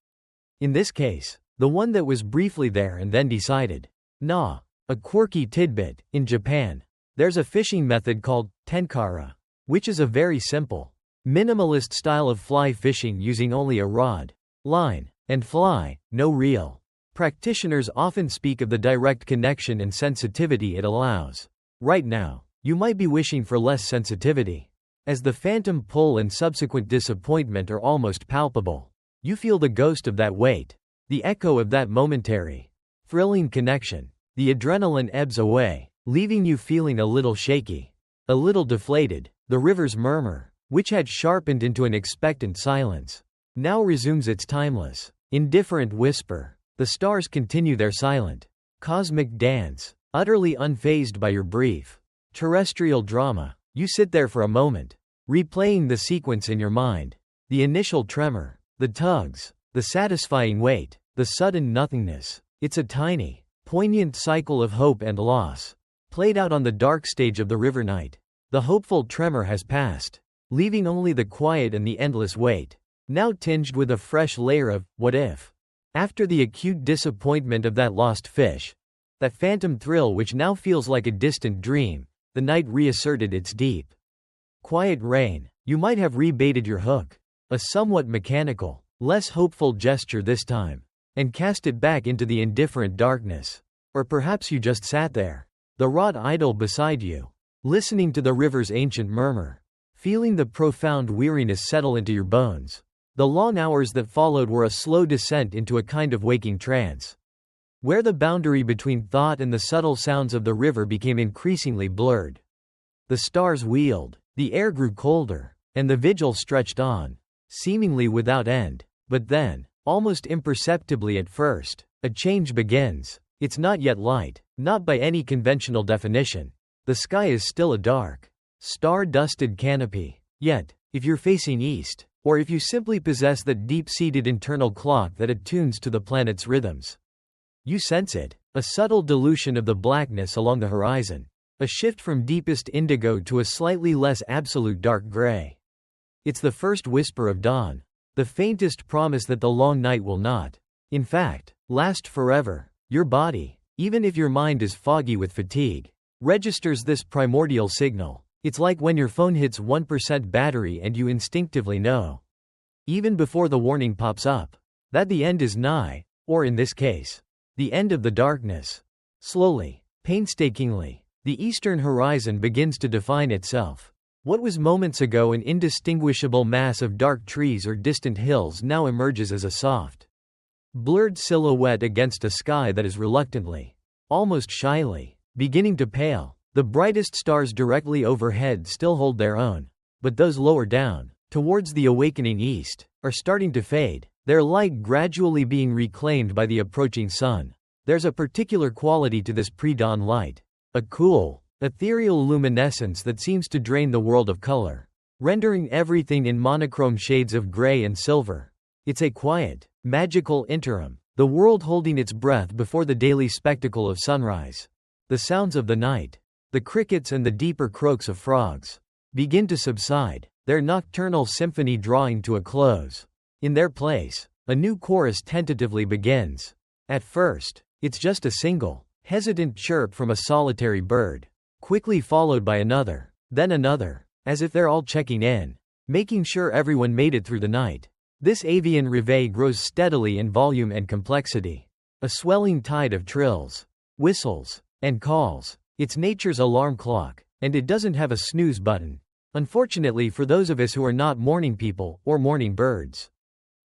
in this case, the one that was briefly there and then decided. Nah. A quirky tidbit: in Japan, there's a fishing method called tenkara, which is a very simple, minimalist style of fly fishing using only a rod, line, and fly, no reel. Practitioners often speak of the direct connection and sensitivity it allows. Right now, you might be wishing for less sensitivity, as the phantom pull and subsequent disappointment are almost palpable. You feel the ghost of that weight, the echo of that momentary, thrilling connection. The adrenaline ebbs away, leaving you feeling a little shaky, a little deflated. The river's murmur, which had sharpened into an expectant silence, now resumes its timeless, indifferent whisper. The stars continue their silent, cosmic dance, utterly unfazed by your brief, terrestrial drama. You sit there for a moment, replaying the sequence in your mind. The initial tremor, the tugs, the satisfying weight, the sudden nothingness. It's a tiny, poignant cycle of hope and loss, played out on the dark stage of the river night. The hopeful tremor has passed, leaving only the quiet and the endless weight, now tinged with a fresh layer of what if. After the acute disappointment of that lost fish, that phantom thrill which now feels like a distant dream, the night reasserted its deep, quiet reign. You might have rebaited your hook, a somewhat mechanical, less hopeful gesture this time, and cast it back into the indifferent darkness. Or perhaps you just sat there, the wrought idol beside you, listening to the river's ancient murmur, feeling the profound weariness settle into your bones. The long hours that followed were a slow descent into a kind of waking trance, where the boundary between thought and the subtle sounds of the river became increasingly blurred. The stars wheeled, the air grew colder, and the vigil stretched on, seemingly without end. But then, almost imperceptibly at first, a change begins. It's not yet light, not by any conventional definition. The sky is still a dark, star-dusted canopy. Yet, if you're facing east, or if you simply possess that deep-seated internal clock that attunes to the planet's rhythms, you sense it, a subtle dilution of the blackness along the horizon, a shift from deepest indigo to a slightly less absolute dark gray. It's the first whisper of dawn, the faintest promise that the long night will not, in fact, last forever. Your body, even if your mind is foggy with fatigue, registers this primordial signal. It's like when your phone hits 1% battery and you instinctively know, even before the warning pops up, that the end is nigh, or in this case, the end of the darkness. Slowly, painstakingly, the eastern horizon begins to define itself. What was moments ago an indistinguishable mass of dark trees or distant hills now emerges as a soft, blurred silhouette against a sky that is reluctantly, almost shyly, beginning to pale. The brightest stars directly overhead still hold their own, but those lower down, towards the awakening east, are starting to fade, their light gradually being reclaimed by the approaching sun. There's a particular quality to this pre-dawn light, a cool, ethereal luminescence that seems to drain the world of color, rendering everything in monochrome shades of gray and silver. It's a quiet, magical interim, the world holding its breath before the daily spectacle of sunrise. The sounds of the night, the crickets and the deeper croaks of frogs, begin to subside, their nocturnal symphony drawing to a close. In their place, a new chorus tentatively begins. At first, it's just a single, hesitant chirp from a solitary bird, quickly followed by another, then another, as if they're all checking in, making sure everyone made it through the night. This avian reveille grows steadily in volume and complexity, a swelling tide of trills, whistles, and calls. It's nature's alarm clock, and it doesn't have a snooze button, unfortunately for those of us who are not morning people or morning birds.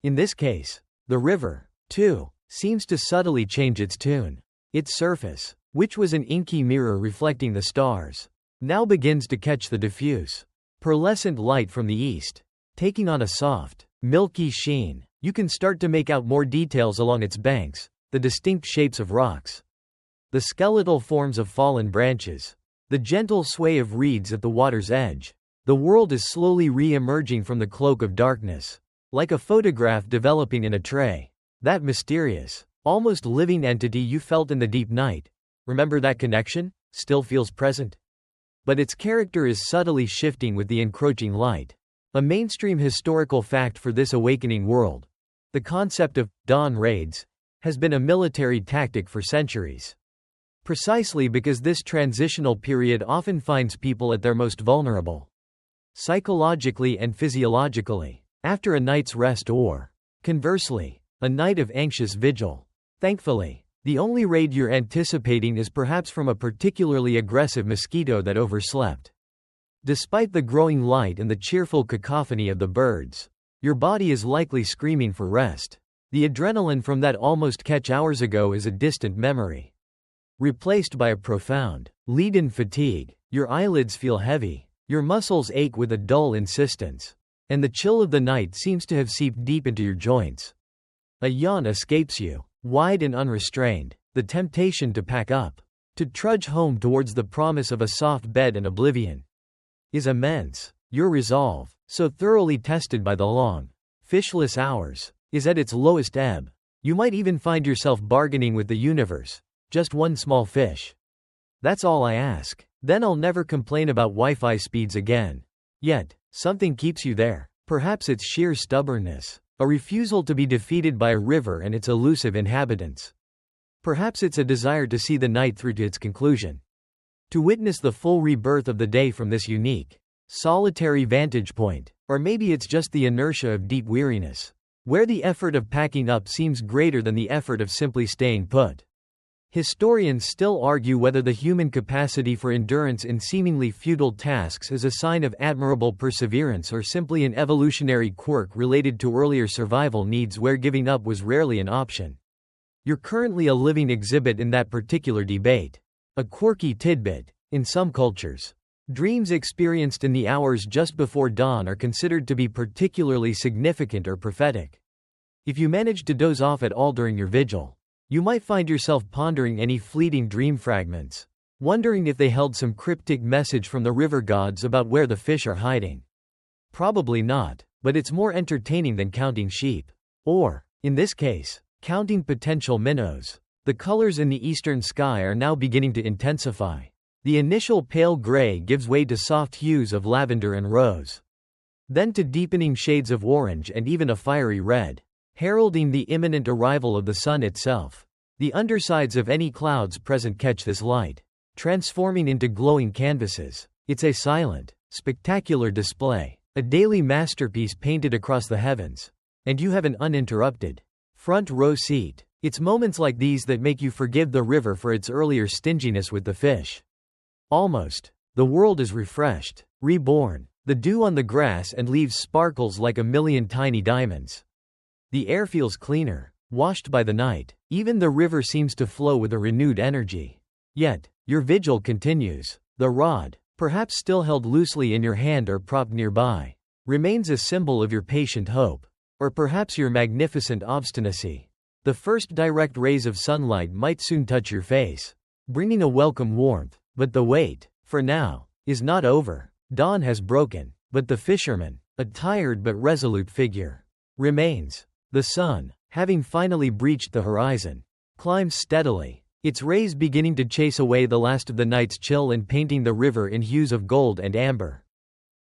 In this case, the river, too, seems to subtly change its tune. Its surface, which was an inky mirror reflecting the stars, now begins to catch the diffuse, pearlescent light from the east, taking on a soft, milky sheen. You can start to make out more details along its banks, the distinct shapes of rocks, the skeletal forms of fallen branches, the gentle sway of reeds at the water's edge. The world is slowly re-emerging from the cloak of darkness, like a photograph developing in a tray. That mysterious, almost living entity you felt in the deep night, remember that connection? Still feels present. But its character is subtly shifting with the encroaching light. A mainstream historical fact for this awakening world, the concept of dawn raids, has been a military tactic for centuries. Precisely because this transitional period often finds people at their most vulnerable, psychologically and physiologically, after a night's rest or, conversely, a night of anxious vigil. Thankfully, the only raid you're anticipating is perhaps from a particularly aggressive mosquito that overslept. Despite the growing light and the cheerful cacophony of the birds, your body is likely screaming for rest. The adrenaline from that almost catch hours ago is a distant memory, replaced by a profound, leaden fatigue. Your eyelids feel heavy, your muscles ache with a dull insistence, and the chill of the night seems to have seeped deep into your joints. A yawn escapes you, wide and unrestrained, the temptation to pack up, to trudge home towards the promise of a soft bed and oblivion, is immense. Your resolve, so thoroughly tested by the long, fishless hours, is at its lowest ebb. You might even find yourself bargaining with the universe. Just one small fish. That's all I ask. Then I'll never complain about Wi-Fi speeds again. Yet, something keeps you there. Perhaps it's sheer stubbornness. A refusal to be defeated by a river and its elusive inhabitants. Perhaps it's a desire to see the night through to its conclusion. To witness the full rebirth of the day from this unique, solitary vantage point. Or maybe it's just the inertia of deep weariness, where the effort of packing up seems greater than the effort of simply staying put. Historians still argue whether the human capacity for endurance in seemingly futile tasks is a sign of admirable perseverance or simply an evolutionary quirk related to earlier survival needs where giving up was rarely an option. You're currently a living exhibit in that particular debate. A quirky tidbit. In some cultures, dreams experienced in the hours just before dawn are considered to be particularly significant or prophetic. If you manage to doze off at all during your vigil, you might find yourself pondering any fleeting dream fragments, wondering if they held some cryptic message from the river gods about where the fish are hiding. Probably not, but it's more entertaining than counting sheep. Or, in this case, counting potential minnows. The colors in the eastern sky are now beginning to intensify. The initial pale gray gives way to soft hues of lavender and rose. Then to deepening shades of orange and even a fiery red, heralding the imminent arrival of the sun itself. The undersides of any clouds present catch this light, transforming into glowing canvases. It's a silent, spectacular display, a daily masterpiece painted across the heavens. And you have an uninterrupted, front row seat. It's moments like these that make you forgive the river for its earlier stinginess with the fish. Almost. The world is refreshed, reborn. The dew on the grass and leaves sparkles like a million tiny diamonds. The air feels cleaner, washed by the night. Even the river seems to flow with a renewed energy. Yet, your vigil continues. The rod, perhaps still held loosely in your hand or propped nearby, remains a symbol of your patient hope. Or perhaps your magnificent obstinacy. The first direct rays of sunlight might soon touch your face, bringing a welcome warmth. But the wait, for now, is not over. Dawn has broken, but the fisherman, a tired but resolute figure, remains. The sun, having finally breached the horizon, climbs steadily, its rays beginning to chase away the last of the night's chill and painting the river in hues of gold and amber.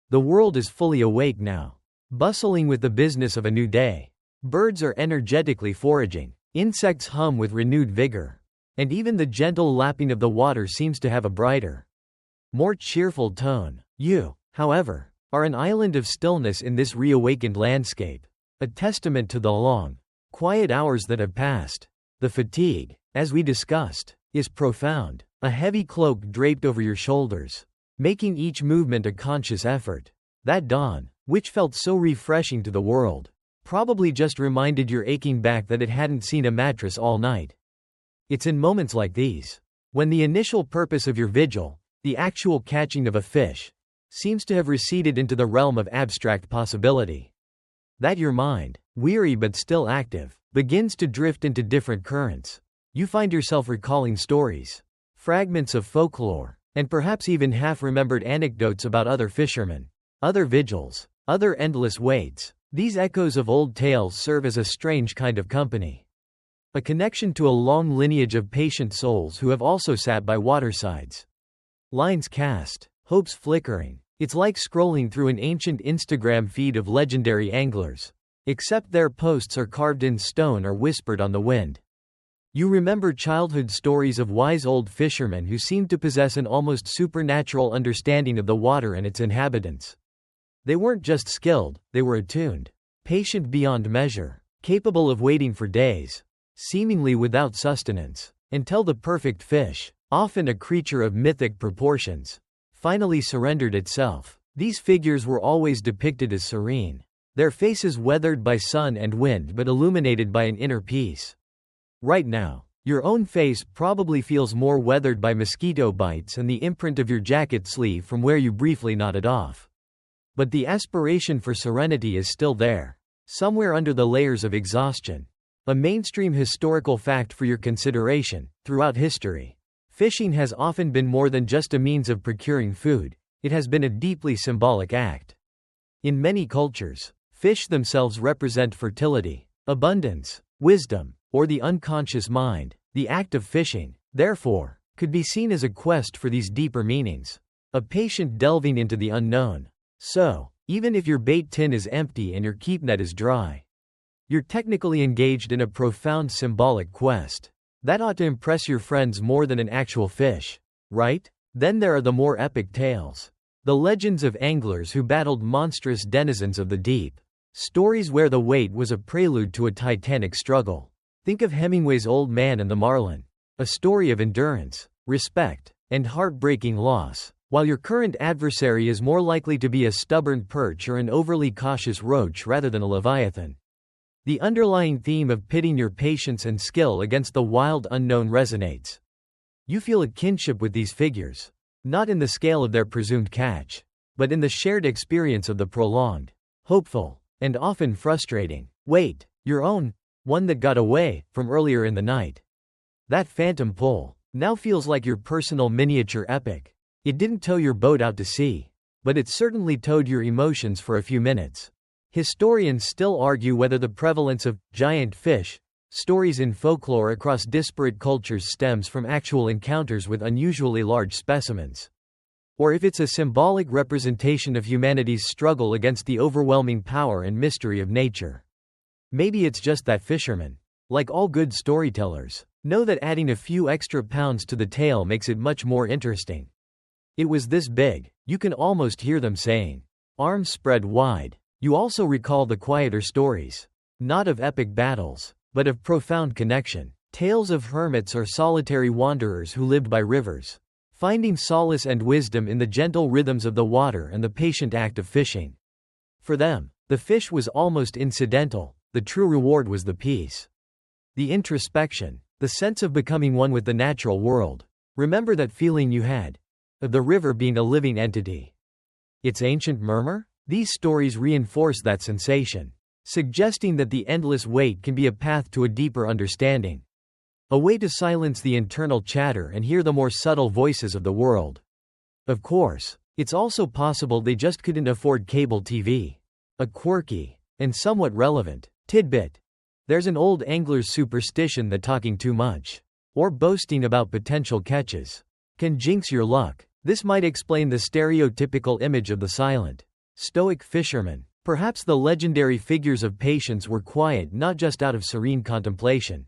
The world is fully awake now, bustling with the business of a new day. Birds are energetically foraging, insects hum with renewed vigor, and even the gentle lapping of the water seems to have a brighter, more cheerful tone. You, however, are an island of stillness in this reawakened landscape, a testament to the long, quiet hours that have passed. The fatigue, as we discussed, is profound, a heavy cloak draped over your shoulders, making each movement a conscious effort. That dawn, which felt so refreshing to the world, probably just reminded your aching back that it hadn't seen a mattress all night. It's in moments like these, when the initial purpose of your vigil, the actual catching of a fish, seems to have receded into the realm of abstract possibility, that your mind, weary but still active, begins to drift into different currents. You find yourself recalling stories, fragments of folklore, and perhaps even half-remembered anecdotes about other fishermen, other vigils, other endless waits. These echoes of old tales serve as a strange kind of company. A connection to a long lineage of patient souls who have also sat by watersides. Lines cast, hopes flickering. It's like scrolling through an ancient Instagram feed of legendary anglers, except their posts are carved in stone or whispered on the wind. You remember childhood stories of wise old fishermen who seemed to possess an almost supernatural understanding of the water and its inhabitants. They weren't just skilled, they were attuned, patient beyond measure, capable of waiting for days, seemingly without sustenance, until the perfect fish, often a creature of mythic proportions, finally surrendered itself. These figures were always depicted as serene, their faces weathered by sun and wind but illuminated by an inner peace. Right now, your own face probably feels more weathered by mosquito bites and the imprint of your jacket sleeve from where you briefly nodded off. But the aspiration for serenity is still there, somewhere under the layers of exhaustion. A mainstream historical fact for your consideration: throughout history, fishing has often been more than just a means of procuring food, it has been a deeply symbolic act. In many cultures, fish themselves represent fertility, abundance, wisdom, or the unconscious mind. The act of fishing, therefore, could be seen as a quest for these deeper meanings, a patient delving into the unknown. So, even if your bait tin is empty and your keep net is dry, You're technically engaged in a profound symbolic quest. That ought to impress your friends more than an actual fish, right? Then there are the more epic tales. The legends of anglers who battled monstrous denizens of the deep. Stories where the wait was a prelude to a titanic struggle. Think of Hemingway's Old Man and the Marlin. A story of endurance, respect, and heartbreaking loss. While your current adversary is more likely to be a stubborn perch or an overly cautious roach rather than a leviathan. The underlying theme of pitting your patience and skill against the wild unknown resonates. You feel a kinship with these figures, not in the scale of their presumed catch, but in the shared experience of the prolonged, hopeful, and often frustrating wait, your own, one that got away from earlier in the night. That phantom pull now feels like your personal miniature epic. It didn't tow your boat out to sea, but it certainly towed your emotions for a few minutes. Historians still argue whether the prevalence of giant fish stories in folklore across disparate cultures stems from actual encounters with unusually large specimens, or if it's a symbolic representation of humanity's struggle against the overwhelming power and mystery of nature. Maybe it's just that fishermen, like all good storytellers, know that adding a few extra pounds to the tale makes it much more interesting. It was this big, you can almost hear them saying, arms spread wide. You also recall the quieter stories, not of epic battles, but of profound connection. Tales of hermits or solitary wanderers who lived by rivers, finding solace and wisdom in the gentle rhythms of the water and the patient act of fishing. For them, the fish was almost incidental, the true reward was the peace. The introspection, the sense of becoming one with the natural world. Remember that feeling you had of the river being a living entity. Its ancient murmur? These stories reinforce that sensation, suggesting that the endless wait can be a path to a deeper understanding. A way to silence the internal chatter and hear the more subtle voices of the world. Of course, it's also possible they just couldn't afford cable TV. A quirky, and somewhat relevant, tidbit. There's an old angler's superstition that talking too much, or boasting about potential catches, can jinx your luck. This might explain the stereotypical image of the silent, stoic fisherman. Perhaps the legendary figures of patience were quiet not just out of serene contemplation,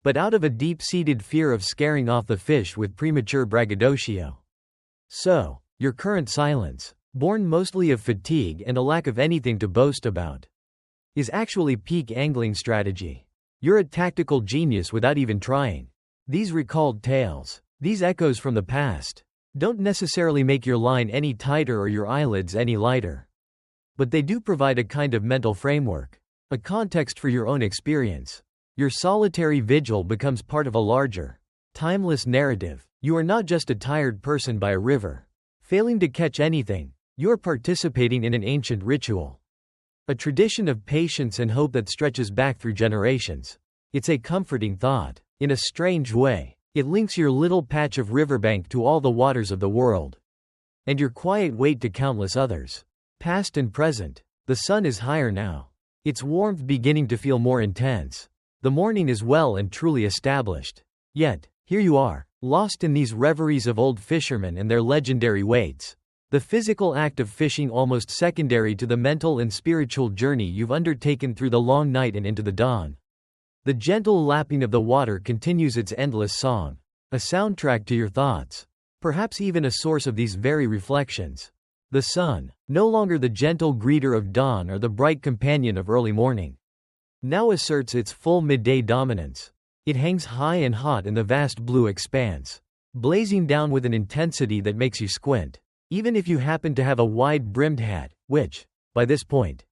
but out of a deep-seated fear of scaring off the fish with premature braggadocio. So, your current silence, born mostly of fatigue and a lack of anything to boast about, is actually peak angling strategy. You're a tactical genius without even trying. These recalled tales, these echoes from the past, don't necessarily make your line any tighter or your eyelids any lighter. But they do provide a kind of mental framework, a context for your own experience. Your solitary vigil becomes part of a larger, timeless narrative. You are not just a tired person by a river, failing to catch anything. You're participating in an ancient ritual, a tradition of patience and hope that stretches back through generations. It's a comforting thought. In a strange way, it links your little patch of riverbank to all the waters of the world, and your quiet wait to countless others, past and present. The sun is higher now, its warmth beginning to feel more intense. The morning is well and truly established. Yet, here you are, lost in these reveries of old fishermen and their legendary waits. The physical act of fishing almost secondary to the mental and spiritual journey you've undertaken through the long night and into the dawn. The gentle lapping of the water continues its endless song, a soundtrack to your thoughts, perhaps even a source of these very reflections. The sun, no longer the gentle greeter of dawn or the bright companion of early morning, now asserts its full midday dominance. It hangs high and hot in the vast blue expanse, blazing down with an intensity that makes you squint, even if you happen to have a wide-brimmed hat, which, by this point,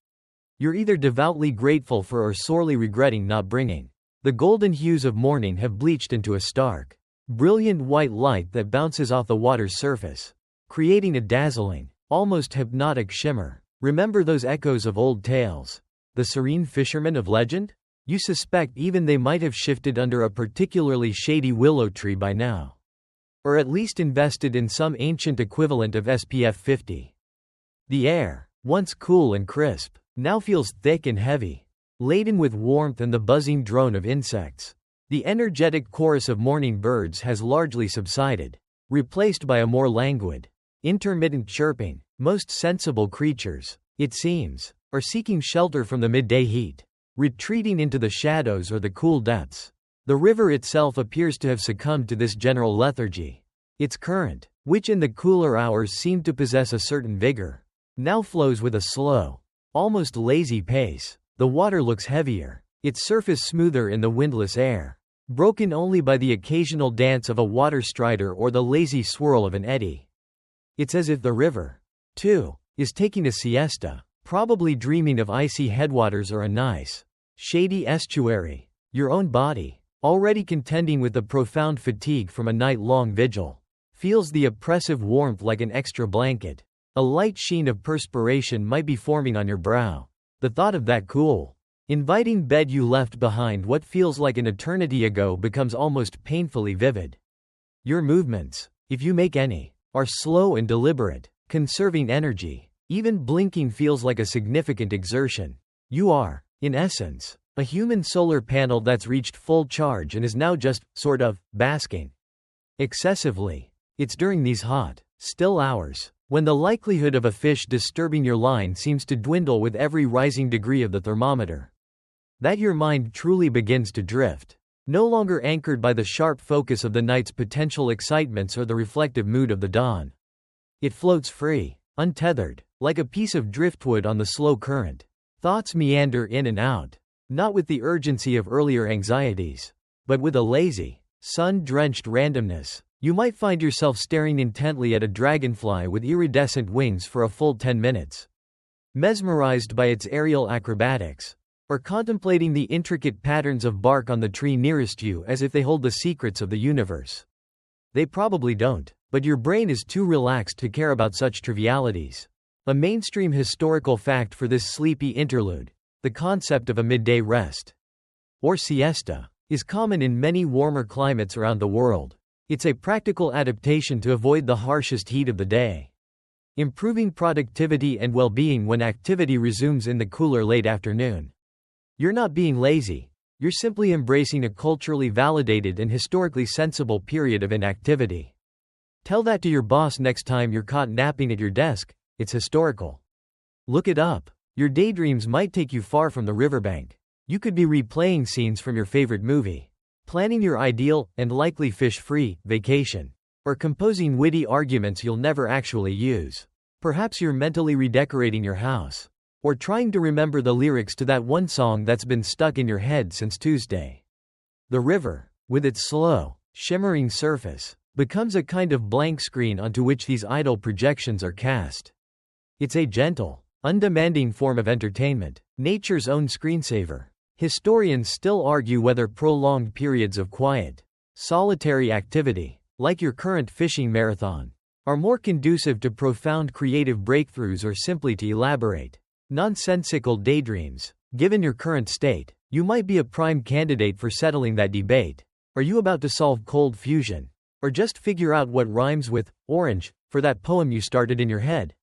you're either devoutly grateful for or sorely regretting not bringing. The golden hues of morning have bleached into a stark, brilliant white light that bounces off the water's surface, creating a dazzling, almost hypnotic shimmer. Remember those echoes of old tales? The serene fishermen of legend? You suspect even they might have shifted under a particularly shady willow tree by now, or at least invested in some ancient equivalent of SPF 50. The air, once cool and crisp, now feels thick and heavy, laden with warmth and the buzzing drone of insects. The energetic chorus of morning birds has largely subsided, replaced by a more languid, intermittent chirping. Most sensible creatures, it seems, are seeking shelter from the midday heat. retreating into the shadows or the cool depths. The river itself appears to have succumbed to this general lethargy. Its current, which in the cooler hours seemed to possess a certain vigor, now flows with a slow, almost lazy pace. The water looks heavier, its surface smoother in the windless air, broken only by the occasional dance of a water strider or the lazy swirl of an eddy. It's as if the river, too, is taking a siesta, probably dreaming of icy headwaters or a nice, shady estuary. Your own body, already contending with the profound fatigue from a night-long vigil, feels the oppressive warmth like an extra blanket. A light sheen of perspiration might be forming on your brow. The thought of that cool, inviting bed you left behind what feels like an eternity ago becomes almost painfully vivid. Your movements, if you make any, are slow and deliberate, conserving energy. Even blinking feels like a significant exertion. You are, in essence, a human solar panel that's reached full charge and is now just, sort of, basking excessively. It's during these hot, still hours, when the likelihood of a fish disturbing your line seems to dwindle with every rising degree of the thermometer, that your mind truly begins to drift, no longer anchored by the sharp focus of the night's potential excitements or the reflective mood of the dawn. It floats free, untethered, like a piece of driftwood on the slow current. Thoughts meander in and out, not with the urgency of earlier anxieties, but with a lazy, sun-drenched randomness. You might find yourself staring intently at a dragonfly with iridescent wings for a full 10 minutes, mesmerized by its aerial acrobatics, or contemplating the intricate patterns of bark on the tree nearest you as if they hold the secrets of the universe. They probably don't, but your brain is too relaxed to care about such trivialities. A mainstream historical fact for this sleepy interlude, the concept of a midday rest, or siesta, is common in many warmer climates around the world. It's a practical adaptation to avoid the harshest heat of the day, improving productivity and well-being when activity resumes in the cooler late afternoon. You're not being lazy, you're simply embracing a culturally validated and historically sensible period of inactivity. Tell that to your boss next time you're caught napping at your desk. It's historical. Look it up. Your daydreams might take you far from the riverbank. You could be replaying scenes from your favorite movie, planning your ideal, and likely fish-free, vacation, or composing witty arguments you'll never actually use. Perhaps you're mentally redecorating your house, or trying to remember the lyrics to that one song that's been stuck in your head since Tuesday. The river, with its slow, shimmering surface, becomes a kind of blank screen onto which these idle projections are cast. It's a gentle, undemanding form of entertainment, nature's own screensaver. Historians still argue whether prolonged periods of quiet, solitary activity, like your current fishing marathon, are more conducive to profound creative breakthroughs or simply to elaborate, nonsensical daydreams. Given your current state, you might be a prime candidate for settling that debate. Are you about to solve cold fusion, or just figure out what rhymes with orange for that poem you started in your head?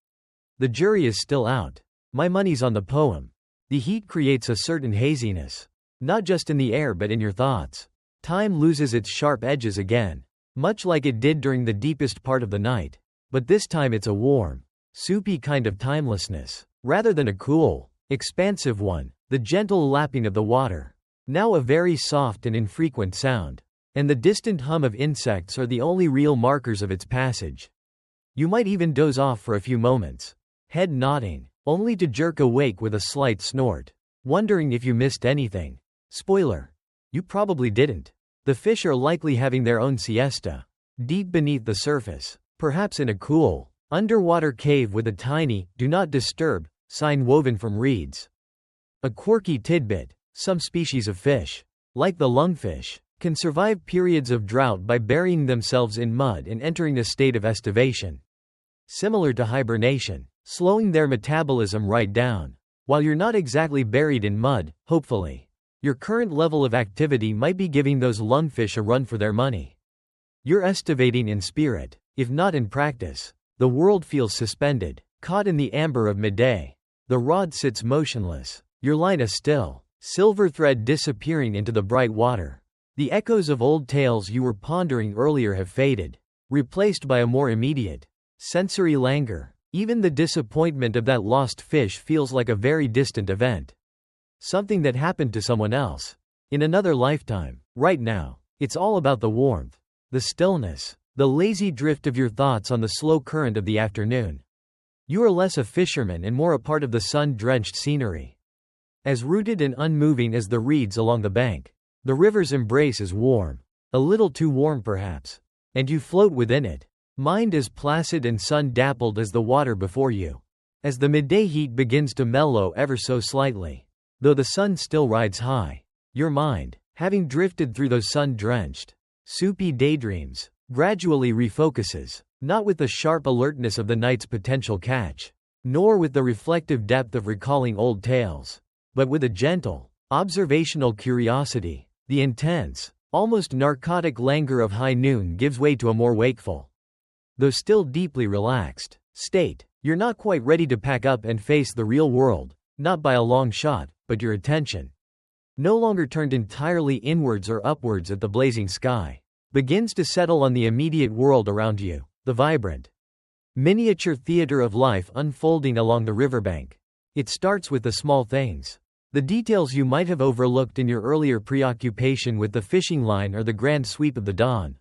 The jury is still out. My money's on the poem. The heat creates a certain haziness, not just in the air but in your thoughts. Time loses its sharp edges again, much like it did during the deepest part of the night. But this time it's a warm, soupy kind of timelessness, rather than a cool, expansive one. The gentle lapping of the water, now a very soft and infrequent sound, and the distant hum of insects are the only real markers of its passage. You might even doze off for a few moments, head nodding, only to jerk awake with a slight snort, wondering if you missed anything. Spoiler: you probably didn't. The fish are likely having their own siesta, deep beneath the surface, perhaps in a cool, underwater cave with a tiny, "Do not disturb" sign woven from reeds. A quirky tidbit: some species of fish, like the lungfish, can survive periods of drought by burying themselves in mud and entering a state of estivation, similar to hibernation, slowing their metabolism right down. While you're not exactly buried in mud, hopefully, your current level of activity might be giving those lungfish a run for their money. You're estivating in spirit, if not in practice. The world feels suspended, caught in the amber of midday. The rod sits motionless, your line a still, silver thread disappearing into the bright water. The echoes of old tales you were pondering earlier have faded, replaced by a more immediate, sensory languor. Even the disappointment of that lost fish feels like a very distant event. something that happened to someone else. In another lifetime. Right now. It's all about the warmth, the stillness, the lazy drift of your thoughts on the slow current of the afternoon. You are less a fisherman and more a part of the sun-drenched scenery. As rooted and unmoving as the reeds along the bank, the river's embrace is warm. A little too warm perhaps. And you float within it. Mind as placid and sun-dappled as the water before you. As the midday heat begins to mellow ever so slightly, though the sun still rides high, your mind, having drifted through those sun-drenched, soupy daydreams, gradually refocuses, not with the sharp alertness of the night's potential catch, nor with the reflective depth of recalling old tales, but with a gentle, observational curiosity. The intense, almost narcotic languor of high noon gives way to a more wakeful, though still deeply relaxed, state. You're not quite ready to pack up and face the real world, not by a long shot, but your attention, no longer turned entirely inwards or upwards at the blazing sky, begins to settle on the immediate world around you, the vibrant, miniature theater of life unfolding along the riverbank. It starts with the small things, the details you might have overlooked in your earlier preoccupation with the fishing line or the grand sweep of the dawn.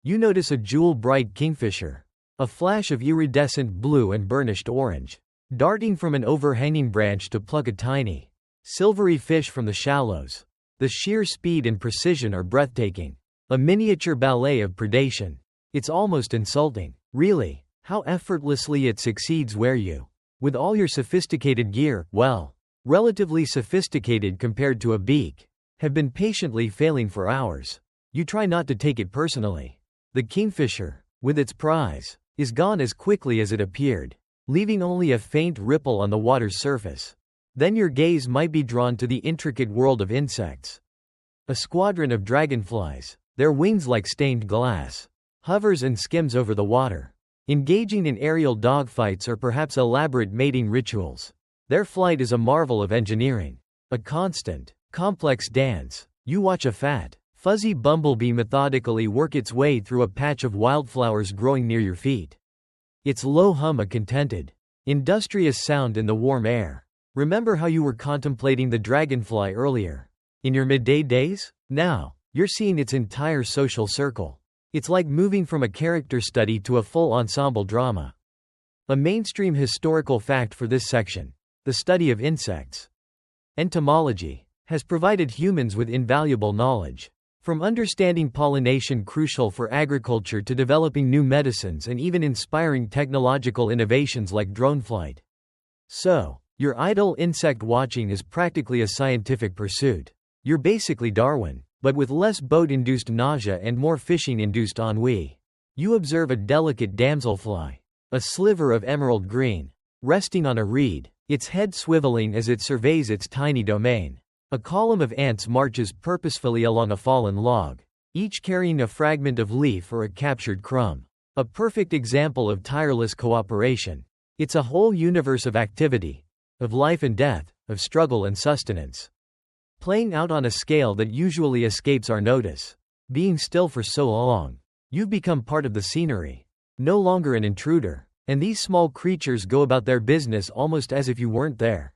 You notice a jewel-bright kingfisher, a flash of iridescent blue and burnished orange, darting from an overhanging branch to pluck a tiny, silvery fish from the shallows. The sheer speed and precision are breathtaking. A miniature ballet of predation. It's almost insulting. Really, how effortlessly it succeeds where you, with all your sophisticated gear, well, relatively sophisticated compared to a beak, have been patiently failing for hours. You try not to take it personally. The kingfisher, with its prize, is gone as quickly as it appeared, leaving only a faint ripple on the water's surface. Then your gaze might be drawn to the intricate world of insects. A squadron of dragonflies, their wings like stained glass, hovers and skims over the water, engaging in aerial dogfights or perhaps elaborate mating rituals. Their flight is a marvel of engineering, a constant, complex dance. You watch a fat, fuzzy bumblebee methodically work its way through a patch of wildflowers growing near your feet. Its low hum a contented, industrious sound in the warm air. Remember how you were contemplating the dragonfly earlier? In your midday days? Now, you're seeing its entire social circle. It's like moving from a character study to a full ensemble drama. A mainstream historical fact for this section: the study of insects, entomology, has provided humans with invaluable knowledge. From understanding pollination crucial for agriculture to developing new medicines and even inspiring technological innovations like drone flight. So, your idle insect watching is practically a scientific pursuit. You're basically Darwin, but with less boat-induced nausea and more fishing-induced ennui. You observe a delicate damselfly, a sliver of emerald green, resting on a reed, its head swiveling as it surveys its tiny domain. A column of ants marches purposefully along a fallen log, each carrying a fragment of leaf or a captured crumb. A perfect example of tireless cooperation. It's a whole universe of activity, of life and death, of struggle and sustenance, playing out on a scale that usually escapes our notice. Being still for so long, you've become part of the scenery, no longer an intruder, and these small creatures go about their business almost as if you weren't there.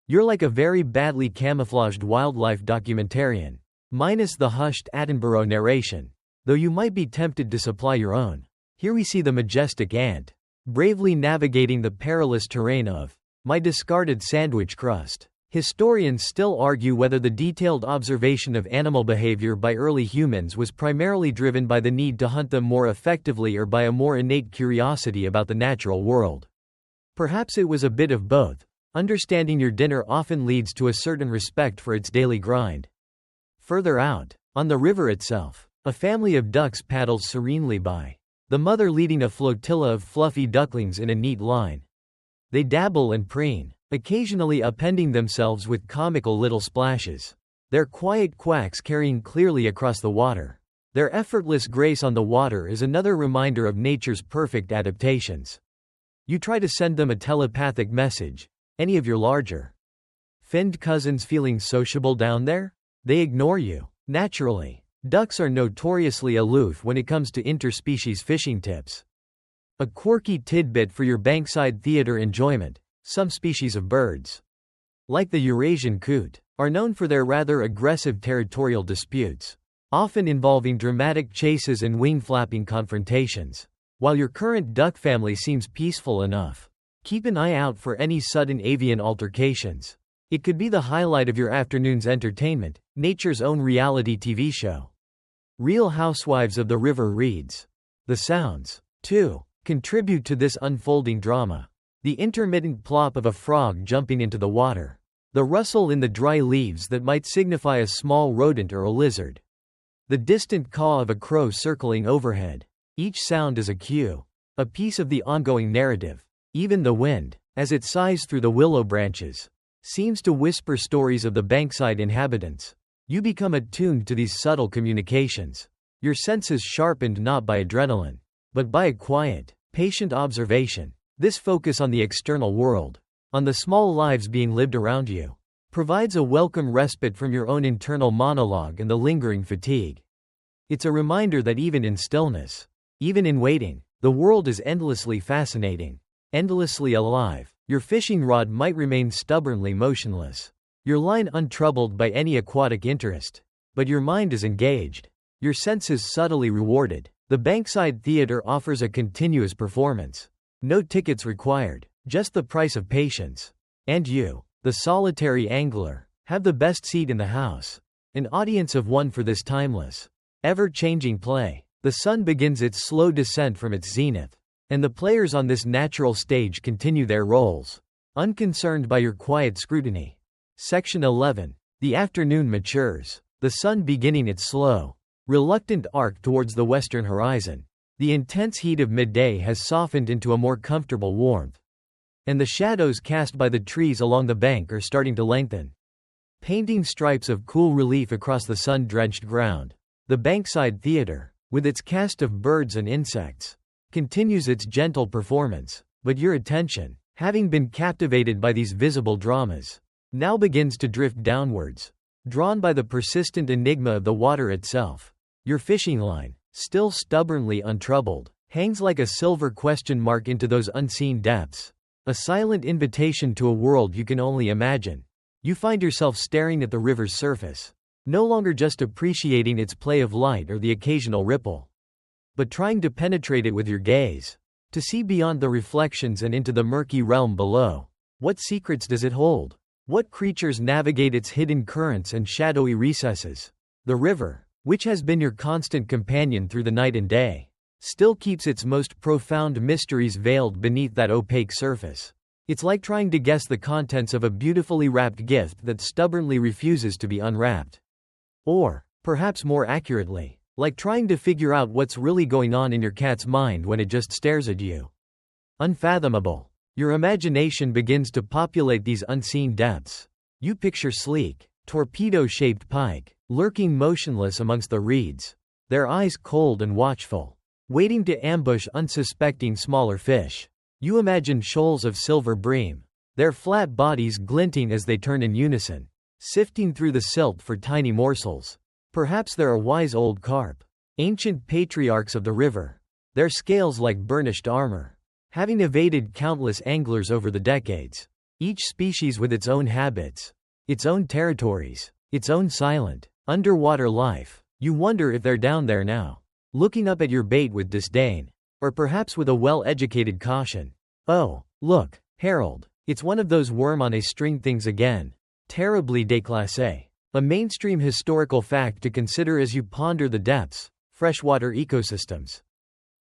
You're like a very badly camouflaged wildlife documentarian, minus the hushed Attenborough narration, though you might be tempted to supply your own. Here we see the majestic ant, bravely navigating the perilous terrain of my discarded sandwich crust. Historians still argue whether the detailed observation of animal behavior by early humans was primarily driven by the need to hunt them more effectively or by a more innate curiosity about the natural world. Perhaps it was a bit of both. Understanding your dinner often leads to a certain respect for its daily grind. Further out, on the river itself, a family of ducks paddles serenely by, the mother leading a flotilla of fluffy ducklings in a neat line. They dabble and preen, occasionally appending themselves with comical little splashes, their quiet quacks carrying clearly across the water. Their effortless grace on the water is another reminder of nature's perfect adaptations. You try to send them a telepathic message. Any of your larger, finned cousins feeling sociable down there? They ignore you. Naturally, ducks are notoriously aloof when it comes to interspecies fishing tips. A quirky tidbit for your bankside theater enjoyment: some species of birds, like the Eurasian coot, are known for their rather aggressive territorial disputes, often involving dramatic chases and wing-flapping confrontations. While your current duck family seems peaceful enough, keep an eye out for any sudden avian altercations. It could be the highlight of your afternoon's entertainment, nature's own reality TV show. Real Housewives of the River reads. The sounds, too, contribute to this unfolding drama. The intermittent plop of a frog jumping into the water. The rustle in the dry leaves that might signify a small rodent or a lizard. The distant caw of a crow circling overhead. Each sound is a cue, a piece of the ongoing narrative. Even the wind, as it sighs through the willow branches, seems to whisper stories of the bankside inhabitants. You become attuned to these subtle communications. Your senses sharpened not by adrenaline, but by a quiet, patient observation. This focus on the external world, on the small lives being lived around you, provides a welcome respite from your own internal monologue and the lingering fatigue. It's a reminder that even in stillness, even in waiting, the world is endlessly fascinating, endlessly alive. Your fishing rod might remain stubbornly motionless, your line untroubled by any aquatic interest, but your mind is engaged, your senses subtly rewarded. The Bankside Theatre offers a continuous performance. No tickets required, just the price of patience. And you, the solitary angler, have the best seat in the house. An audience of one for this timeless, ever-changing play. The sun begins its slow descent from its zenith, and the players on this natural stage continue their roles, unconcerned by your quiet scrutiny. Section 11. The afternoon matures, the sun beginning its slow, reluctant arc towards the western horizon. The intense heat of midday has softened into a more comfortable warmth, and the shadows cast by the trees along the bank are starting to lengthen, painting stripes of cool relief across the sun-drenched ground. The Bankside Theatre, with its cast of birds and insects, continues its gentle performance, but your attention, having been captivated by these visible dramas, now begins to drift downwards, drawn by the persistent enigma of the water itself. Your fishing line, still stubbornly untroubled, hangs like a silver question mark into those unseen depths, a silent invitation to a world you can only imagine. You find yourself staring at the river's surface, no longer just appreciating its play of light or the occasional ripple, but trying to penetrate it with your gaze, to see beyond the reflections and into the murky realm below. What secrets does it hold? What creatures navigate its hidden currents and shadowy recesses? The river, which has been your constant companion through the night and day, still keeps its most profound mysteries veiled beneath that opaque surface. It's like trying to guess the contents of a beautifully wrapped gift that stubbornly refuses to be unwrapped. Or, perhaps more accurately, like trying to figure out what's really going on in your cat's mind when it just stares at you. Unfathomable. Your imagination begins to populate these unseen depths. You picture sleek, torpedo-shaped pike, lurking motionless amongst the reeds, their eyes cold and watchful, waiting to ambush unsuspecting smaller fish. You imagine shoals of silver bream, their flat bodies glinting as they turn in unison, sifting through the silt for tiny morsels. Perhaps they're a wise old carp, ancient patriarchs of the river, their scales like burnished armor, having evaded countless anglers over the decades. Each species with its own habits, its own territories, its own silent, underwater life. You wonder if they're down there now, looking up at your bait with disdain, or perhaps with a well-educated caution. Oh, look, Harold, it's one of those worm-on-a-string things again. Terribly déclassé. A mainstream historical fact to consider as you ponder the depths. Freshwater ecosystems,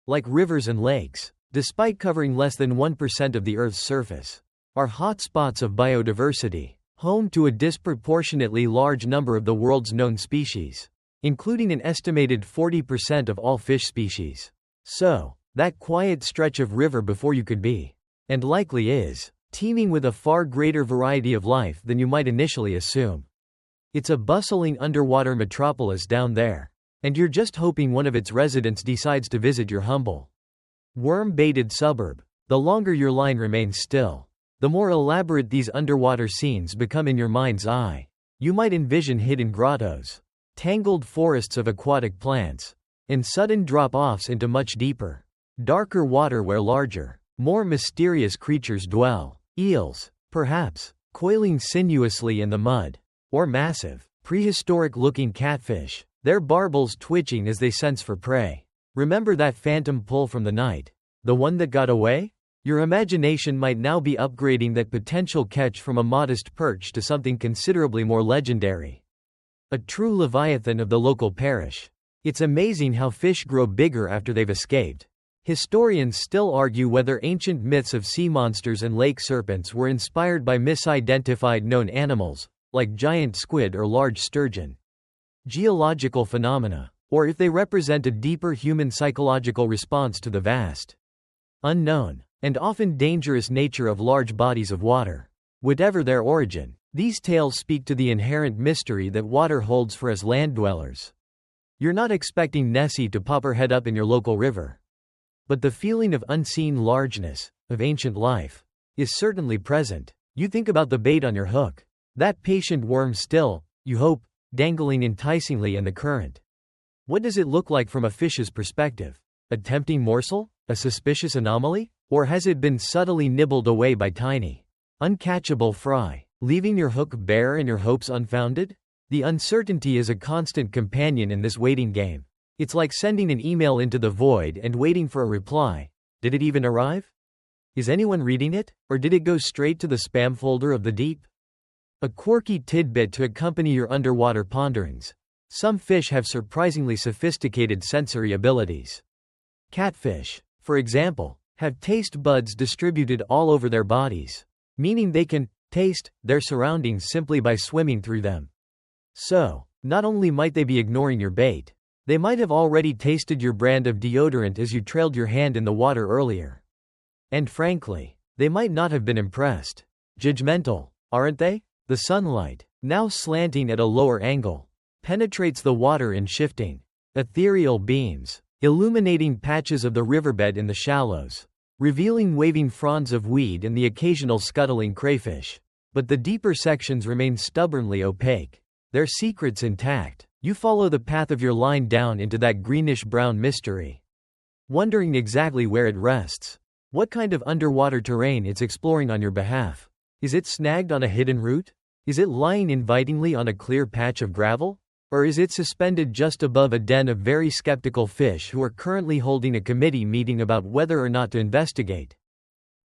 like rivers and lakes, despite covering less than 1% of the Earth's surface, are hotspots of biodiversity, home to a disproportionately large number of the world's known species, including an estimated 40% of all fish species. So, that quiet stretch of river before you could be, and likely is, teeming with a far greater variety of life than you might initially assume. It's a bustling underwater metropolis down there, and you're just hoping one of its residents decides to visit your humble, worm-baited suburb. The longer your line remains still, the more elaborate these underwater scenes become in your mind's eye. You might envision hidden grottos, tangled forests of aquatic plants, and sudden drop-offs into much deeper, darker water where larger, more mysterious creatures dwell. Eels, perhaps, coiling sinuously in the mud. Or massive, prehistoric-looking catfish, their barbels twitching as they sense for prey. Remember that phantom pull from the night? The one that got away? Your imagination might now be upgrading that potential catch from a modest perch to something considerably more legendary. A true leviathan of the local parish. It's amazing how fish grow bigger after they've escaped. Historians still argue whether ancient myths of sea monsters and lake serpents were inspired by misidentified known animals, like giant squid or large sturgeon. Geological phenomena, or if they represent a deeper human psychological response to the vast, unknown, and often dangerous nature of large bodies of water. Whatever their origin, these tales speak to the inherent mystery that water holds for us land dwellers. You're not expecting Nessie to pop her head up in your local river. But the feeling of unseen largeness, of ancient life, is certainly present. You think about the bait on your hook. That patient worm still, you hope, dangling enticingly in the current. What does it look like from a fish's perspective? A tempting morsel? A suspicious anomaly? Or has it been subtly nibbled away by tiny, uncatchable fry, leaving your hook bare and your hopes unfounded? The uncertainty is a constant companion in this waiting game. It's like sending an email into the void and waiting for a reply. Did it even arrive? Is anyone reading it, or did it go straight to the spam folder of the deep? A quirky tidbit to accompany your underwater ponderings. Some fish have surprisingly sophisticated sensory abilities. Catfish, for example, have taste buds distributed all over their bodies, meaning they can taste their surroundings simply by swimming through them. So, not only might they be ignoring your bait, they might have already tasted your brand of deodorant as you trailed your hand in the water earlier. And frankly, they might not have been impressed. Judgmental, aren't they? The sunlight, now slanting at a lower angle, penetrates the water in shifting, ethereal beams, illuminating patches of the riverbed in the shallows, revealing waving fronds of weed and the occasional scuttling crayfish. But the deeper sections remain stubbornly opaque, their secrets intact. You follow the path of your line down into that greenish-brown mystery, wondering exactly where it rests, what kind of underwater terrain it's exploring on your behalf. Is it snagged on a hidden route? Is it lying invitingly on a clear patch of gravel? Or is it suspended just above a den of very skeptical fish who are currently holding a committee meeting about whether or not to investigate?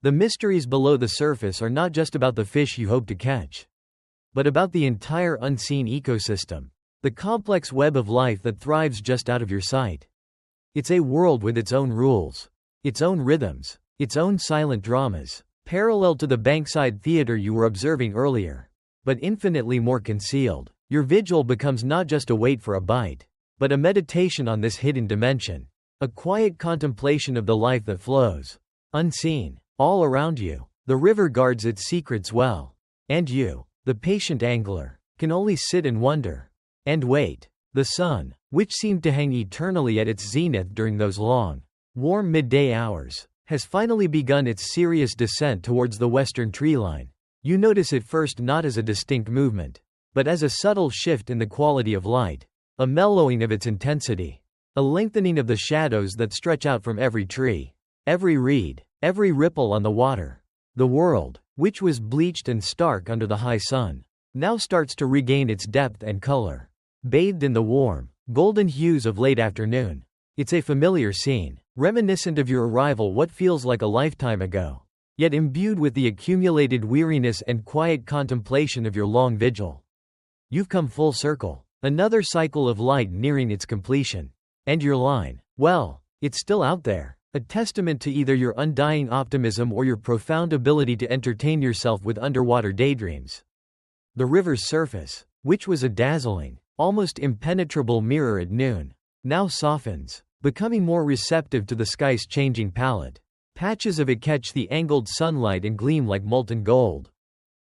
The mysteries below the surface are not just about the fish you hope to catch, but about the entire unseen ecosystem. The complex web of life that thrives just out of your sight. It's a world with its own rules, its own rhythms, its own silent dramas, parallel to the bankside theater you were observing earlier, but infinitely more concealed. Your vigil becomes not just a wait for a bite, but a meditation on this hidden dimension, a quiet contemplation of the life that flows, unseen, all around you. The river guards its secrets well, and you, the patient angler, can only sit and wonder. And wait. The sun, which seemed to hang eternally at its zenith during those long, warm midday hours, has finally begun its serious descent towards the western treeline. You notice it first not as a distinct movement, but as a subtle shift in the quality of light, a mellowing of its intensity, a lengthening of the shadows that stretch out from every tree, every reed, every ripple on the water. The world, which was bleached and stark under the high sun, now starts to regain its depth and color. Bathed in the warm, golden hues of late afternoon. It's a familiar scene, reminiscent of your arrival what feels like a lifetime ago, yet imbued with the accumulated weariness and quiet contemplation of your long vigil. You've come full circle, another cycle of light nearing its completion. And your line, well, it's still out there, a testament to either your undying optimism or your profound ability to entertain yourself with underwater daydreams. The river's surface, which was a dazzling, almost impenetrable mirror at noon, now softens, becoming more receptive to the sky's changing palette. Patches of it catch the angled sunlight and gleam like molten gold,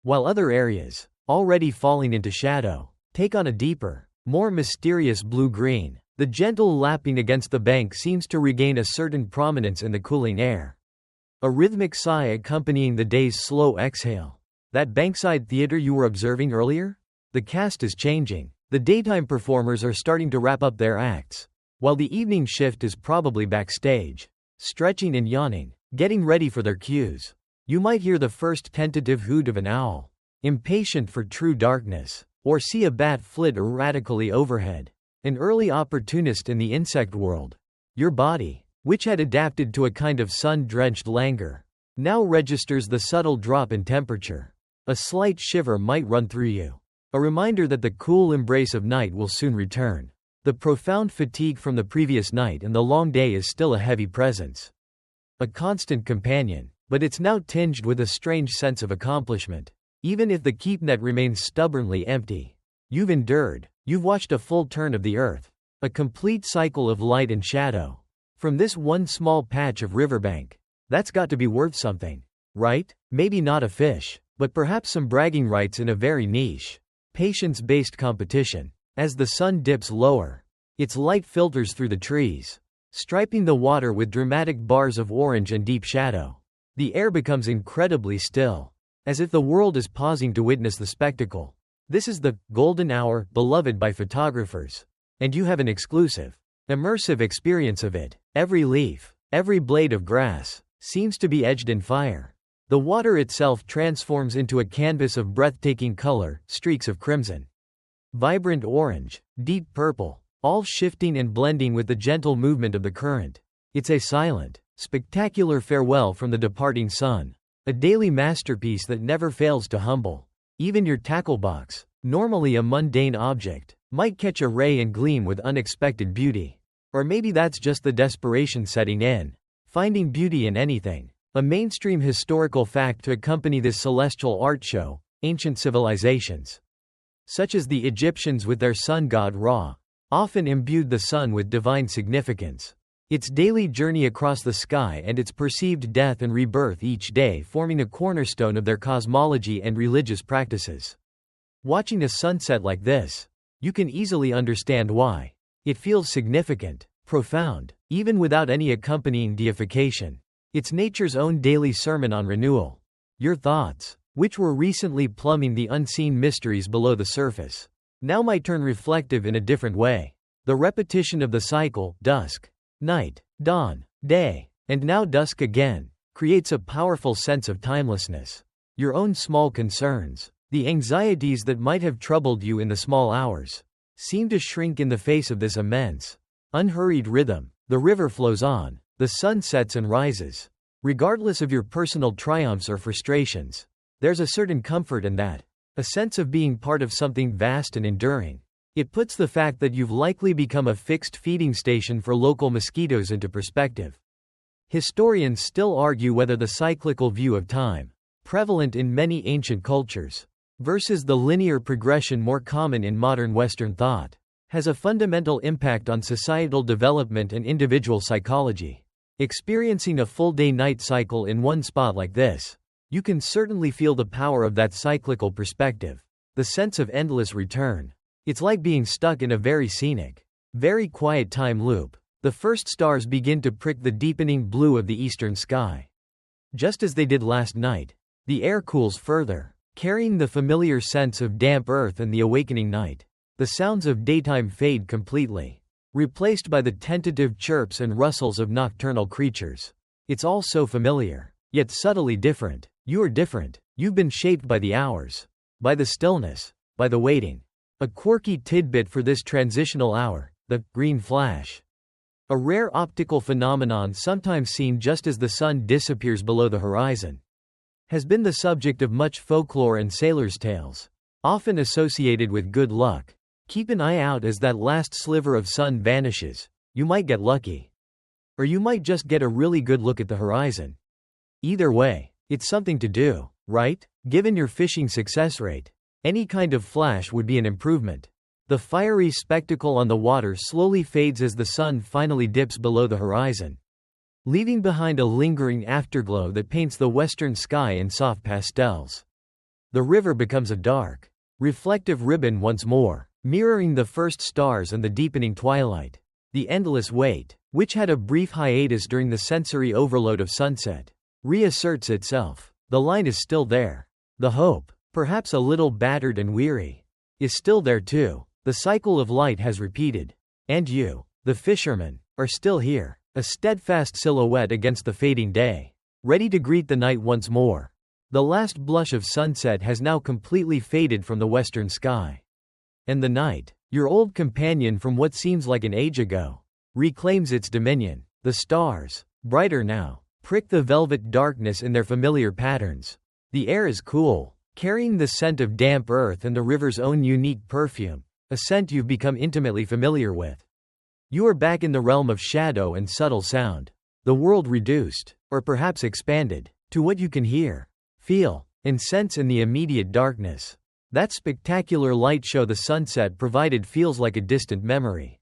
while other areas, already falling into shadow, take on a deeper, more mysterious blue-green. The gentle lapping against the bank seems to regain a certain prominence in the cooling air. A rhythmic sigh accompanying the day's slow exhale. That bankside theater you were observing earlier? The cast is changing. The daytime performers are starting to wrap up their acts, while the evening shift is probably backstage, stretching and yawning, getting ready for their cues. You might hear the first tentative hoot of an owl, impatient for true darkness, or see a bat flit erratically overhead. An early opportunist in the insect world. Your body, which had adapted to a kind of sun-drenched languor, now registers the subtle drop in temperature. A slight shiver might run through you. A reminder that the cool embrace of night will soon return. The profound fatigue from the previous night and the long day is still a heavy presence. A constant companion, but it's now tinged with a strange sense of accomplishment. Even if the keepnet remains stubbornly empty. You've endured. You've watched a full turn of the earth. A complete cycle of light and shadow. From this one small patch of riverbank. That's got to be worth something. Right? Maybe not a fish, but perhaps some bragging rights in a very niche, patience-based competition. As the sun dips lower, its light filters through the trees, striping the water with dramatic bars of orange and deep shadow. The air becomes incredibly still, as if the world is pausing to witness the spectacle. This is the golden hour, beloved by photographers. And you have an exclusive, immersive experience of it. Every leaf, every blade of grass, seems to be edged in fire. The water itself transforms into a canvas of breathtaking color, streaks of crimson, vibrant orange, deep purple, all shifting and blending with the gentle movement of the current. It's a silent, spectacular farewell from the departing sun. A daily masterpiece that never fails to humble. Even your tackle box, normally a mundane object, might catch a ray and gleam with unexpected beauty. Or maybe that's just the desperation setting in. Finding beauty in anything. A mainstream historical fact to accompany this celestial art show: ancient civilizations, such as the Egyptians with their sun god Ra, often imbued the sun with divine significance. Its daily journey across the sky and its perceived death and rebirth each day forming a cornerstone of their cosmology and religious practices. Watching a sunset like this, you can easily understand why. It feels significant, profound, even without any accompanying deification. It's nature's own daily sermon on renewal. Your thoughts, which were recently plumbing the unseen mysteries below the surface, now might turn reflective in a different way. The repetition of the cycle, dusk, night, dawn, day, and now dusk again, creates a powerful sense of timelessness. Your own small concerns, the anxieties that might have troubled you in the small hours, seem to shrink in the face of this immense, unhurried rhythm. The river flows on, the sun sets and rises. Regardless of your personal triumphs or frustrations, there's a certain comfort in that, a sense of being part of something vast and enduring. It puts the fact that you've likely become a fixed feeding station for local mosquitoes into perspective. Historians still argue whether the cyclical view of time, prevalent in many ancient cultures, versus the linear progression more common in modern Western thought, has a fundamental impact on societal development and individual psychology. Experiencing a full day-night cycle in one spot like this, you can certainly feel the power of that cyclical perspective, the sense of endless return. It's like being stuck in a very scenic, very quiet time loop. The first stars begin to prick the deepening blue of the eastern sky. Just as they did last night, the air cools further, carrying the familiar sense of damp earth and the awakening night. The sounds of daytime fade completely, replaced by the tentative chirps and rustles of nocturnal creatures. It's all so familiar, yet subtly different. You are different. You've been shaped by the hours, by the stillness, by the waiting. A quirky tidbit for this transitional hour, the green flash. A rare optical phenomenon sometimes seen just as the sun disappears below the horizon, has been the subject of much folklore and sailors' tales, often associated with good luck. Keep an eye out as that last sliver of sun vanishes. You might get lucky. Or you might just get a really good look at the horizon. Either way, it's something to do, right? Given your fishing success rate, any kind of flash would be an improvement. The fiery spectacle on the water slowly fades as the sun finally dips below the horizon, leaving behind a lingering afterglow that paints the western sky in soft pastels. The river becomes a dark, reflective ribbon once more, mirroring the first stars and the deepening twilight. The endless wait, which had a brief hiatus during the sensory overload of sunset, reasserts itself. The line is still there. The hope, perhaps a little battered and weary, is still there too. The cycle of light has repeated. And you, the fisherman, are still here, a steadfast silhouette against the fading day, ready to greet the night once more. The last blush of sunset has now completely faded from the western sky. And the night, your old companion from what seems like an age ago, reclaims its dominion. The stars, brighter now, prick the velvet darkness in their familiar patterns. The air is cool, carrying the scent of damp earth and the river's own unique perfume, a scent you've become intimately familiar with. You are back in the realm of shadow and subtle sound. The world reduced, or perhaps expanded, to what you can hear, feel, and sense in the immediate darkness. That spectacular light show the sunset provided feels like a distant memory.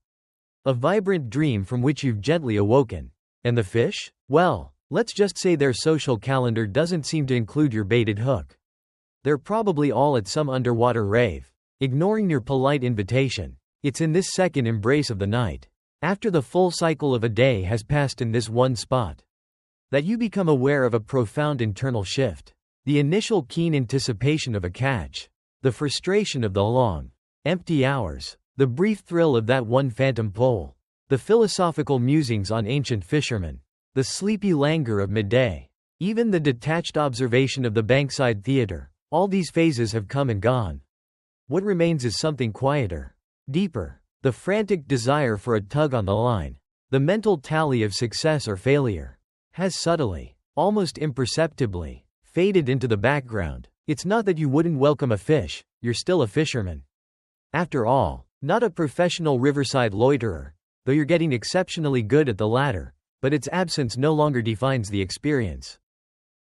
A vibrant dream from which you've gently awoken. And the fish? Well, let's just say their social calendar doesn't seem to include your baited hook. They're probably all at some underwater rave, ignoring your polite invitation. It's in this second embrace of the night, after the full cycle of a day has passed in this one spot, that you become aware of a profound internal shift. The initial keen anticipation of a catch, the frustration of the long, empty hours, the brief thrill of that one phantom pull, the philosophical musings on ancient fishermen, the sleepy languor of midday, even the detached observation of the bankside theater. All these phases have come and gone. What remains is something quieter, deeper, the frantic desire for a tug on the line. The mental tally of success or failure has subtly, almost imperceptibly, faded into the background. It's not that you wouldn't welcome a fish, you're still a fisherman. After all, not a professional riverside loiterer, though you're getting exceptionally good at the latter, but its absence no longer defines the experience.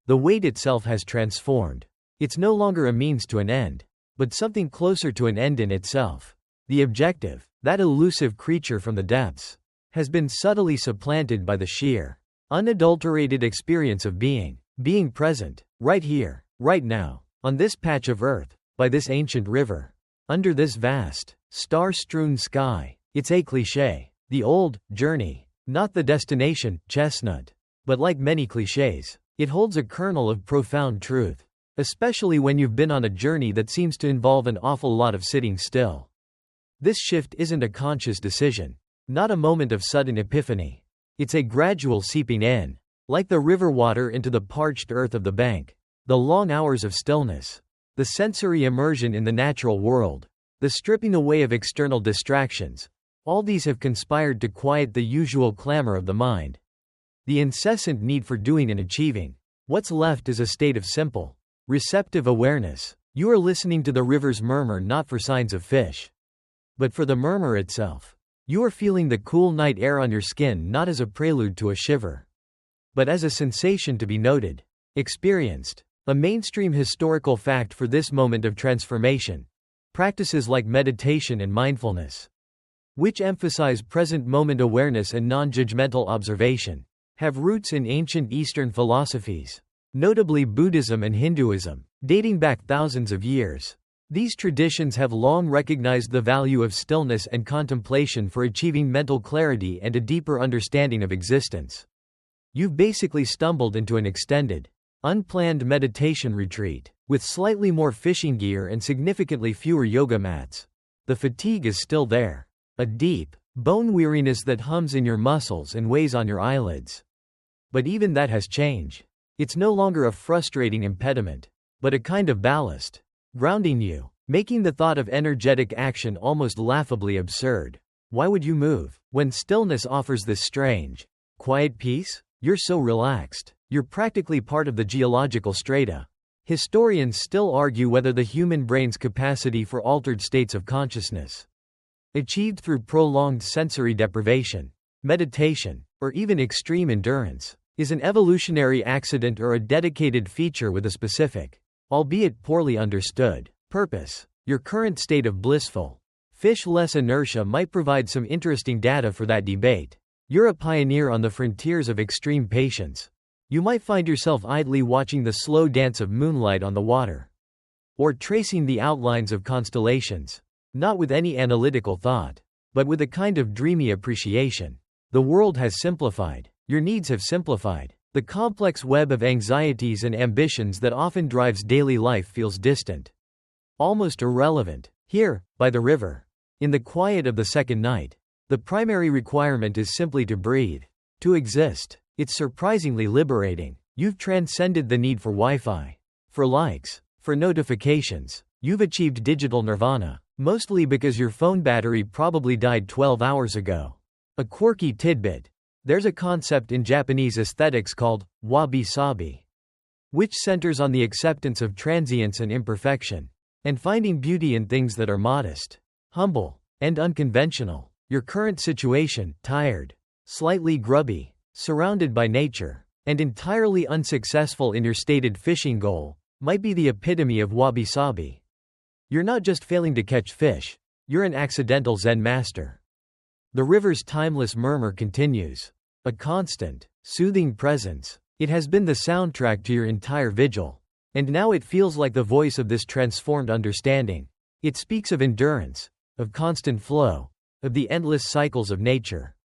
The wait itself has transformed. It's no longer a means to an end, but something closer to an end in itself. The objective, that elusive creature from the depths, has been subtly supplanted by the sheer, unadulterated experience of being present, right here, right now, on this patch of earth, by this ancient river, under this vast, star-strewn sky. It's a cliché, the old journey, not the destination, chestnut. But like many clichés, it holds a kernel of profound truth, especially when you've been on a journey that seems to involve an awful lot of sitting still. This shift isn't a conscious decision, not a moment of sudden epiphany. It's a gradual seeping in, like the river water into the parched earth of the bank. The long hours of stillness, the sensory immersion in the natural world, the stripping away of external distractions, all these have conspired to quiet the usual clamor of the mind. The incessant need for doing and achieving. What's left is a state of simple, receptive awareness. You are listening to the river's murmur not for signs of fish, but for the murmur itself. You are feeling the cool night air on your skin not as a prelude to a shiver, but as a sensation to be noted, experienced. A mainstream historical fact for this moment of transformation. Practices like meditation and mindfulness, which emphasize present moment awareness and non-judgmental observation, have roots in ancient Eastern philosophies, notably Buddhism and Hinduism, dating back thousands of years. These traditions have long recognized the value of stillness and contemplation for achieving mental clarity and a deeper understanding of existence. You've basically stumbled into an extended, unplanned meditation retreat, with slightly more fishing gear and significantly fewer yoga mats. The fatigue is still there. A deep, bone weariness that hums in your muscles and weighs on your eyelids. But even that has changed. It's no longer a frustrating impediment, but a kind of ballast, grounding you, making the thought of energetic action almost laughably absurd. Why would you move, when stillness offers this strange, quiet peace? You're so relaxed. You're practically part of the geological strata. Historians still argue whether the human brain's capacity for altered states of consciousness, achieved through prolonged sensory deprivation, meditation, or even extreme endurance, is an evolutionary accident or a dedicated feature with a specific, albeit poorly understood, purpose. Your current state of blissful, fish-less inertia might provide some interesting data for that debate. You're a pioneer on the frontiers of extreme patience. You might find yourself idly watching the slow dance of moonlight on the water, or tracing the outlines of constellations, not with any analytical thought, but with a kind of dreamy appreciation. The world has simplified. Your needs have simplified. The complex web of anxieties and ambitions that often drives daily life feels distant, almost irrelevant. Here, by the river, in the quiet of the second night, the primary requirement is simply to breathe, to exist. It's surprisingly liberating. You've transcended the need for Wi-Fi, for likes, for notifications. You've achieved digital nirvana, mostly because your phone battery probably died 12 hours ago. A quirky tidbit. There's a concept in Japanese aesthetics called wabi-sabi, which centers on the acceptance of transience and imperfection, and finding beauty in things that are modest, humble, and unconventional. Your current situation, tired, slightly grubby, surrounded by nature, and entirely unsuccessful in your stated fishing goal, might be the epitome of wabi-sabi. You're not just failing to catch fish, you're an accidental Zen master. The river's timeless murmur continues. A constant, soothing presence. It has been the soundtrack to your entire vigil. And now it feels like the voice of this transformed understanding. It speaks of endurance, of constant flow, of the endless cycles of nature.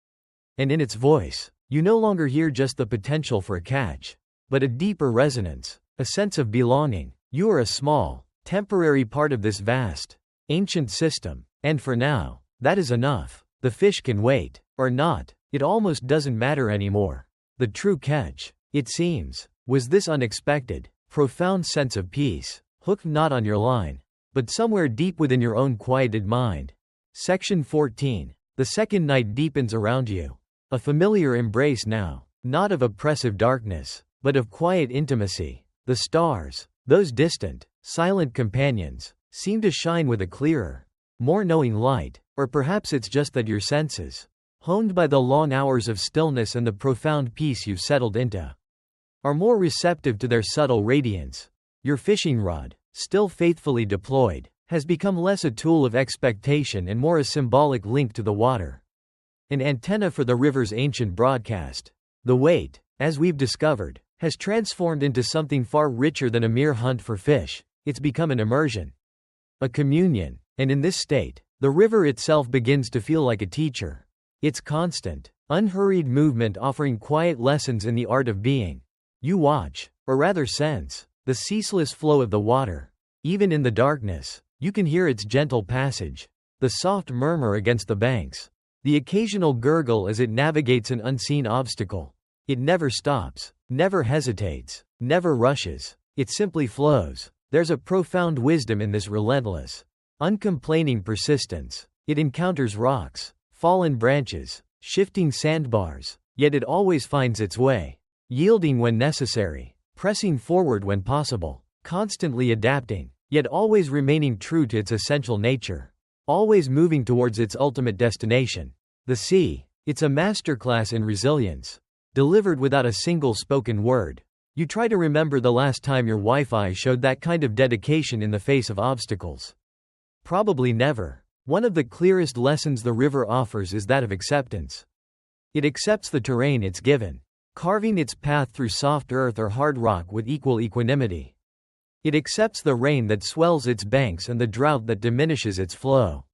And in its voice, you no longer hear just the potential for a catch, but a deeper resonance, a sense of belonging. You are a small, temporary part of this vast, ancient system, and for now, that is enough. The fish can wait, or not, it almost doesn't matter anymore. The true catch, it seems, was this unexpected, profound sense of peace, hooked not on your line, but somewhere deep within your own quieted mind. Section 14. The second night deepens around you. A familiar embrace now, not of oppressive darkness, but of quiet intimacy. The stars, those distant, silent companions, seem to shine with a clearer, more knowing light, or perhaps it's just that your senses, honed by the long hours of stillness and the profound peace you've settled into, are more receptive to their subtle radiance. Your fishing rod, still faithfully deployed, has become less a tool of expectation and more a symbolic link to the water. An antenna for the river's ancient broadcast. The wait, as we've discovered, has transformed into something far richer than a mere hunt for fish. It's become an immersion, a communion, and in this state, the river itself begins to feel like a teacher. Its constant, unhurried movement offering quiet lessons in the art of being. You watch, or rather sense, the ceaseless flow of the water. Even in the darkness, you can hear its gentle passage, the soft murmur against the banks, the occasional gurgle as it navigates an unseen obstacle. It never stops, never hesitates, never rushes. It simply flows. There's a profound wisdom in this relentless, uncomplaining persistence. It encounters rocks, fallen branches, shifting sandbars, yet it always finds its way, yielding when necessary, pressing forward when possible, constantly adapting, yet always remaining true to its essential nature, always moving towards its ultimate destination. The sea, it's a masterclass in resilience, delivered without a single spoken word. You try to remember the last time your Wi-Fi showed that kind of dedication in the face of obstacles. Probably never. One of the clearest lessons the river offers is that of acceptance. It accepts the terrain it's given, carving its path through soft earth or hard rock with equal equanimity. It accepts the rain that swells its banks and the drought that diminishes its flow.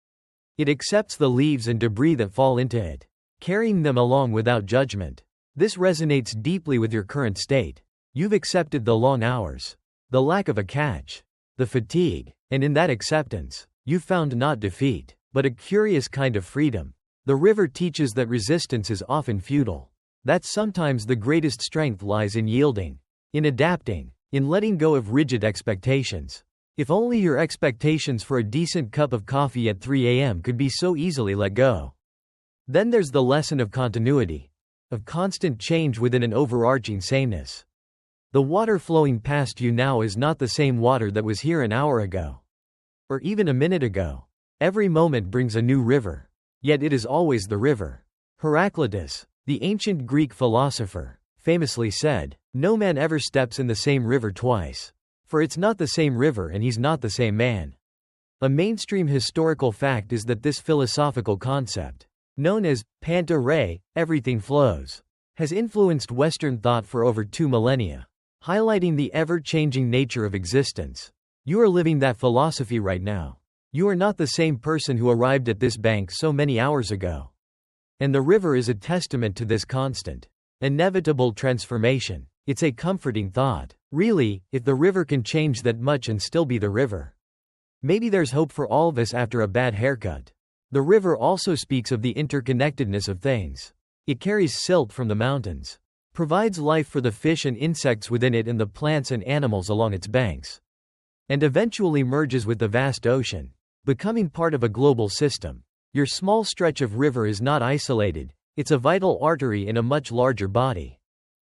It accepts the leaves and debris that fall into it, carrying them along without judgment. This resonates deeply with your current state. You've accepted the long hours, the lack of a catch, the fatigue, and in that acceptance, you've found not defeat, but a curious kind of freedom. The river teaches that resistance is often futile, that sometimes the greatest strength lies in yielding, in adapting, in letting go of rigid expectations. If only your expectations for a decent cup of coffee at 3 a.m. could be so easily let go. Then there's the lesson of continuity, of constant change within an overarching sameness. The water flowing past you now is not the same water that was here an hour ago, or even a minute ago. Every moment brings a new river, yet it is always the river. Heraclitus, the ancient Greek philosopher, famously said, "No man ever steps in the same river twice. For it's not the same river and he's not the same man." A mainstream historical fact is that this philosophical concept, known as panta rhei, everything flows, has influenced Western thought for over 2 millennia, highlighting the ever-changing nature of existence. You are living that philosophy right now. You are not the same person who arrived at this bank so many hours ago. And the river is a testament to this constant, inevitable transformation. It's a comforting thought. Really, if the river can change that much and still be the river, maybe there's hope for all of us after a bad haircut. The river also speaks of the interconnectedness of things. It carries silt from the mountains, provides life for the fish and insects within it and the plants and animals along its banks, and eventually merges with the vast ocean, becoming part of a global system. Your small stretch of river is not isolated, it's a vital artery in a much larger body.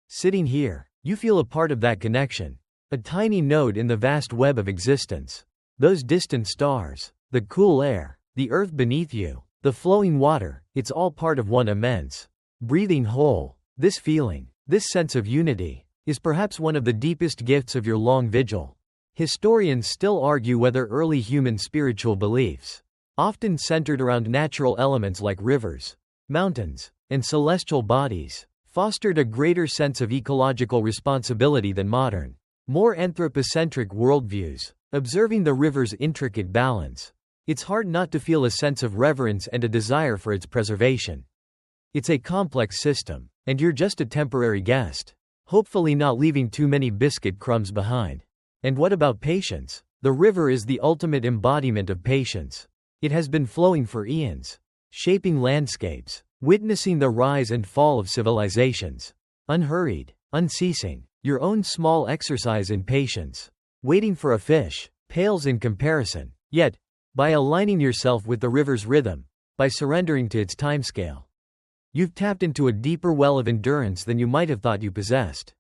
Sitting here, you feel a part of that connection, a tiny node in the vast web of existence. Those distant stars, the cool air, the earth beneath you, the flowing water, it's all part of one immense, breathing whole. This feeling, this sense of unity, is perhaps one of the deepest gifts of your long vigil. Historians still argue whether early human spiritual beliefs, often centered around natural elements like rivers, mountains, and celestial bodies, fostered a greater sense of ecological responsibility than modern, more anthropocentric worldviews. Observing the river's intricate balance, it's hard not to feel a sense of reverence and a desire for its preservation. It's a complex system, and you're just a temporary guest, hopefully not leaving too many biscuit crumbs behind. And what about patience? The river is the ultimate embodiment of patience. It has been flowing for eons, shaping landscapes, witnessing the rise and fall of civilizations. Unhurried, unceasing, your own small exercise in patience, waiting for a fish, pales in comparison. Yet, by aligning yourself with the river's rhythm, by surrendering to its timescale, you've tapped into a deeper well of endurance than you might have thought you possessed.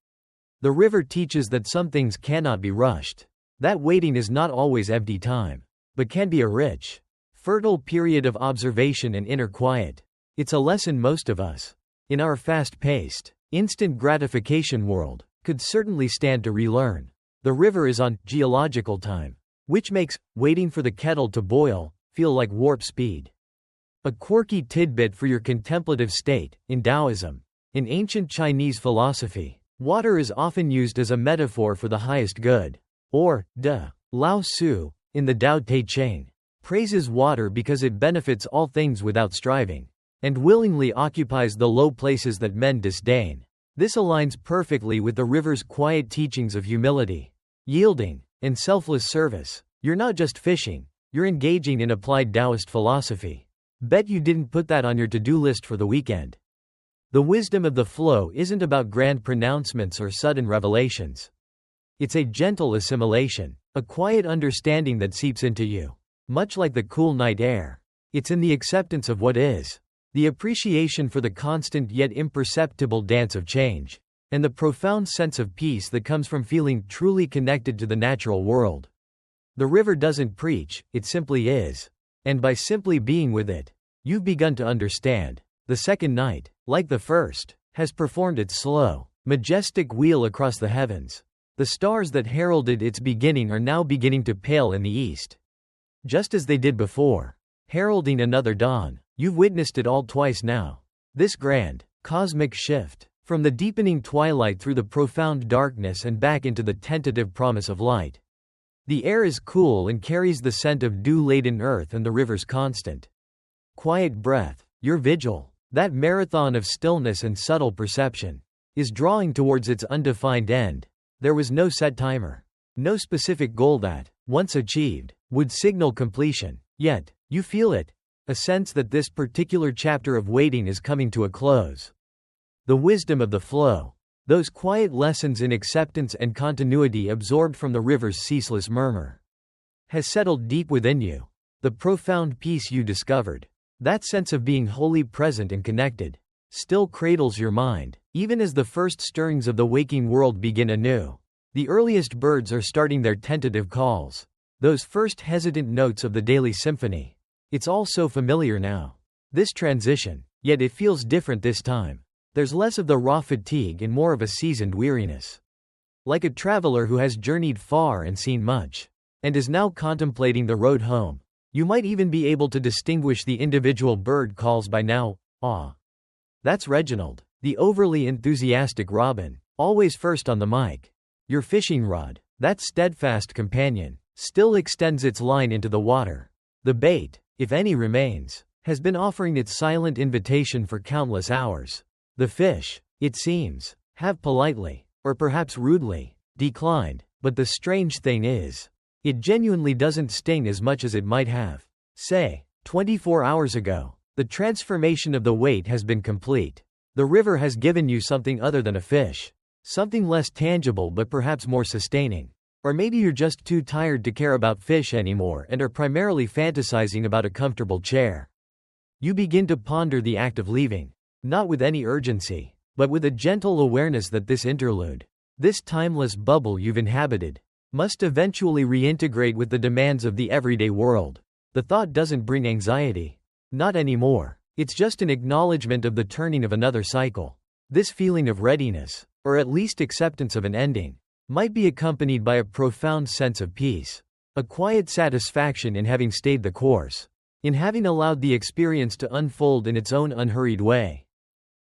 The river teaches that some things cannot be rushed, that waiting is not always empty time, but can be a rich, fertile period of observation and inner quiet. It's a lesson most of us, in our fast-paced, instant gratification world, could certainly stand to relearn. The river is on geological time, which makes waiting for the kettle to boil feel like warp speed. A quirky tidbit for your contemplative state: in Taoism, in ancient Chinese philosophy, water is often used as a metaphor for the highest good, or de. Lao Tzu, in the Tao Te Ching, praises water because it benefits all things without striving, and willingly occupies the low places that men disdain. This aligns perfectly with the river's quiet teachings of humility, yielding, and selfless service. You're not just fishing, you're engaging in applied Taoist philosophy. Bet you didn't put that on your to-do list for the weekend. The wisdom of the flow isn't about grand pronouncements or sudden revelations. It's a gentle assimilation, a quiet understanding that seeps into you, much like the cool night air. It's in the acceptance of what is, the appreciation for the constant yet imperceptible dance of change, and the profound sense of peace that comes from feeling truly connected to the natural world. The river doesn't preach, it simply is. And by simply being with it, you've begun to understand. The second night, like the first, has performed its slow, majestic wheel across the heavens. The stars that heralded its beginning are now beginning to pale in the east, just as they did before, heralding another dawn. You've witnessed it all twice now. This grand, cosmic shift, from the deepening twilight through the profound darkness and back into the tentative promise of light. The air is cool and carries the scent of dew-laden earth and the river's constant, quiet breath. Your vigil, that marathon of stillness and subtle perception, is drawing towards its undefined end. There was no set timer, no specific goal that, once achieved, would signal completion. Yet, you feel it, a sense that this particular chapter of waiting is coming to a close. The wisdom of the flow, those quiet lessons in acceptance and continuity absorbed from the river's ceaseless murmur, has settled deep within you. The profound peace you discovered, that sense of being wholly present and connected, still cradles your mind, even as the first stirrings of the waking world begin anew. The earliest birds are starting their tentative calls, those first hesitant notes of the daily symphony. It's all so familiar now. This transition, yet it feels different this time. There's less of the raw fatigue and more of a seasoned weariness. Like a traveler who has journeyed far and seen much, and is now contemplating the road home. You might even be able to distinguish the individual bird calls by now. Ah. That's Reginald, the overly enthusiastic robin, always first on the mic. Your fishing rod, that steadfast companion, still extends its line into the water. The bait, if any remains, has been offering its silent invitation for countless hours. The fish, it seems, have politely, or perhaps rudely, declined, but the strange thing is, it genuinely doesn't sting as much as it might have. Say, 24 hours ago. The transformation of the weight has been complete. The river has given you something other than a fish. Something less tangible but perhaps more sustaining. Or maybe you're just too tired to care about fish anymore and are primarily fantasizing about a comfortable chair. You begin to ponder the act of leaving. Not with any urgency, but with a gentle awareness that this interlude, this timeless bubble you've inhabited, must eventually reintegrate with the demands of the everyday world. The thought doesn't bring anxiety. Not anymore. It's just an acknowledgement of the turning of another cycle. This feeling of readiness, or at least acceptance of an ending, might be accompanied by a profound sense of peace. A quiet satisfaction in having stayed the course. In having allowed the experience to unfold in its own unhurried way.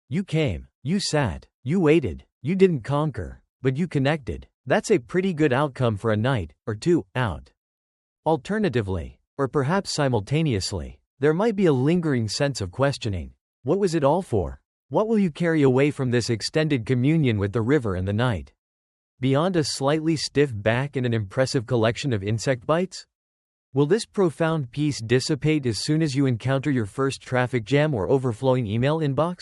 You came, you sat, you waited, you didn't conquer, but you connected. That's a pretty good outcome for a night, or two, out. Alternatively, or perhaps simultaneously, there might be a lingering sense of questioning. What was it all for? What will you carry away from this extended communion with the river and the night? Beyond a slightly stiff back and an impressive collection of insect bites? Will this profound peace dissipate as soon as you encounter your first traffic jam or overflowing email inbox?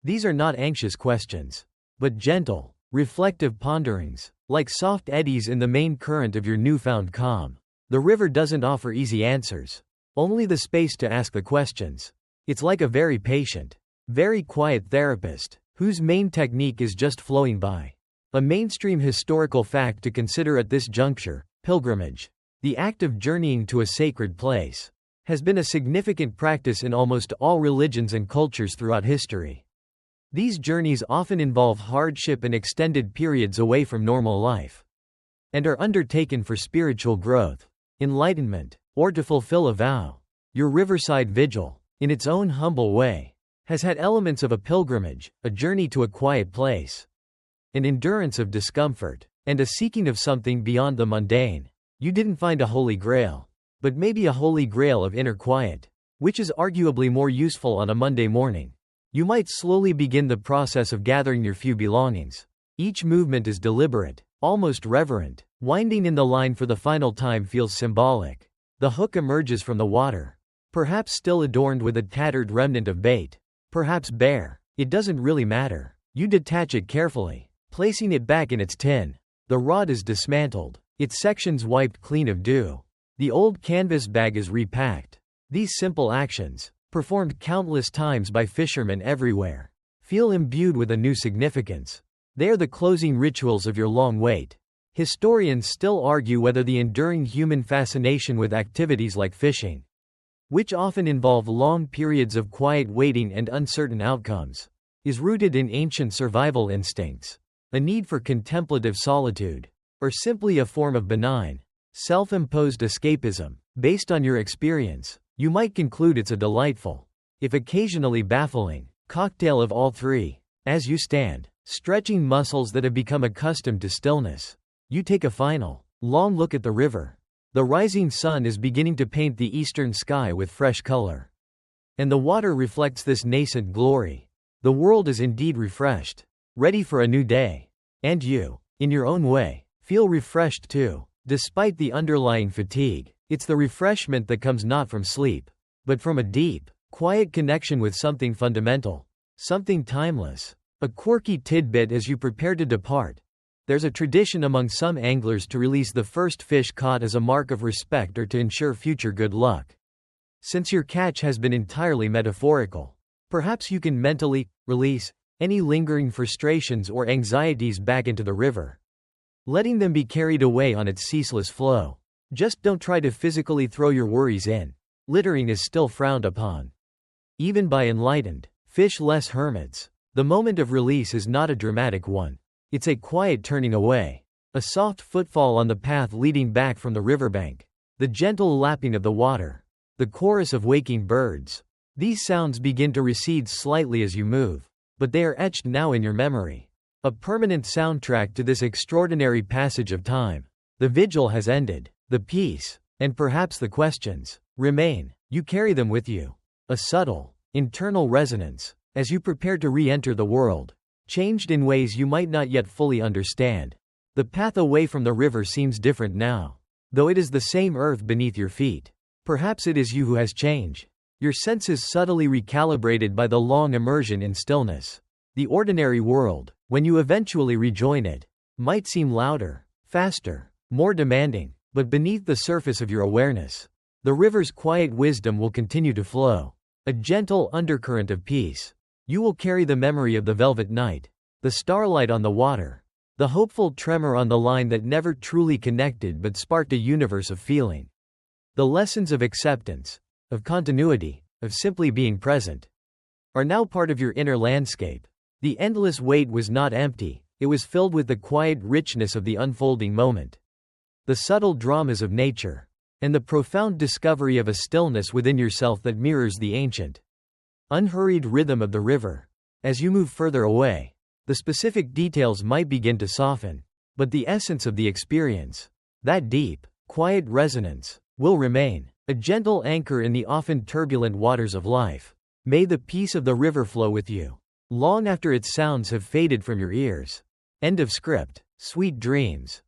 These are not anxious questions, but gentle, reflective ponderings, like soft eddies in the main current of your newfound calm. The river doesn't offer easy answers, only the space to ask the questions. It's like a very patient, very quiet therapist, whose main technique is just flowing by. A mainstream historical fact to consider at this juncture: pilgrimage, the act of journeying to a sacred place, has been a significant practice in almost all religions and cultures throughout history. These journeys often involve hardship and extended periods away from normal life, and are undertaken for spiritual growth, enlightenment, or to fulfill a vow. Your riverside vigil, in its own humble way, has had elements of a pilgrimage, a journey to a quiet place, an endurance of discomfort, and a seeking of something beyond the mundane. You didn't find a holy grail, but maybe a holy grail of inner quiet, which is arguably more useful on a Monday morning. You might slowly begin the process of gathering your few belongings. Each movement is deliberate, almost reverent. Winding in the line for the final time feels symbolic. The hook emerges from the water, perhaps still adorned with a tattered remnant of bait, perhaps bare. It doesn't really matter. You detach it carefully, placing it back in its tin. The rod is dismantled, its sections wiped clean of dew. The old canvas bag is repacked. These simple actions, performed countless times by fishermen everywhere, feel imbued with a new significance. They are the closing rituals of your long wait. Historians still argue whether the enduring human fascination with activities like fishing, which often involve long periods of quiet waiting and uncertain outcomes, is rooted in ancient survival instincts, a need for contemplative solitude, or simply a form of benign, self-imposed escapism. Based on your experience, you might conclude it's a delightful, if occasionally baffling, cocktail of all three. As you stand, stretching muscles that have become accustomed to stillness, you take a final, long look at the river. The rising sun is beginning to paint the eastern sky with fresh color, and the water reflects this nascent glory. The world is indeed refreshed, ready for a new day. And you, in your own way, feel refreshed too. Despite the underlying fatigue, it's the refreshment that comes not from sleep, but from a deep, quiet connection with something fundamental, something timeless. A quirky tidbit as you prepare to depart: there's a tradition among some anglers to release the first fish caught as a mark of respect or to ensure future good luck. Since your catch has been entirely metaphorical, perhaps you can mentally release any lingering frustrations or anxieties back into the river, letting them be carried away on its ceaseless flow. Just don't try to physically throw your worries in. Littering is still frowned upon, even by enlightened, fish-less hermits. The moment of release is not a dramatic one. It's a quiet turning away, a soft footfall on the path leading back from the riverbank, the gentle lapping of the water, the chorus of waking birds. These sounds begin to recede slightly as you move, but they are etched now in your memory, a permanent soundtrack to this extraordinary passage of time. The vigil has ended. The peace, and perhaps the questions, remain. You carry them with you, a subtle, internal resonance, as you prepare to re-enter the world, changed in ways you might not yet fully understand. The path away from the river seems different now, though it is the same earth beneath your feet. Perhaps it is you who has changed, your senses subtly recalibrated by the long immersion in stillness. The ordinary world, when you eventually rejoin it, might seem louder, faster, more demanding, but beneath the surface of your awareness, the river's quiet wisdom will continue to flow. A gentle undercurrent of peace. You will carry the memory of the velvet night, the starlight on the water, the hopeful tremor on the line that never truly connected but sparked a universe of feeling. The lessons of acceptance, of continuity, of simply being present, are now part of your inner landscape. The endless wait was not empty, it was filled with the quiet richness of the unfolding moment. The subtle dramas of nature, and the profound discovery of a stillness within yourself that mirrors the ancient, unhurried rhythm of the river. As you move further away, the specific details might begin to soften, but the essence of the experience, that deep, quiet resonance, will remain, a gentle anchor in the often turbulent waters of life. May the peace of the river flow with you, long after its sounds have faded from your ears. End of script. Sweet dreams.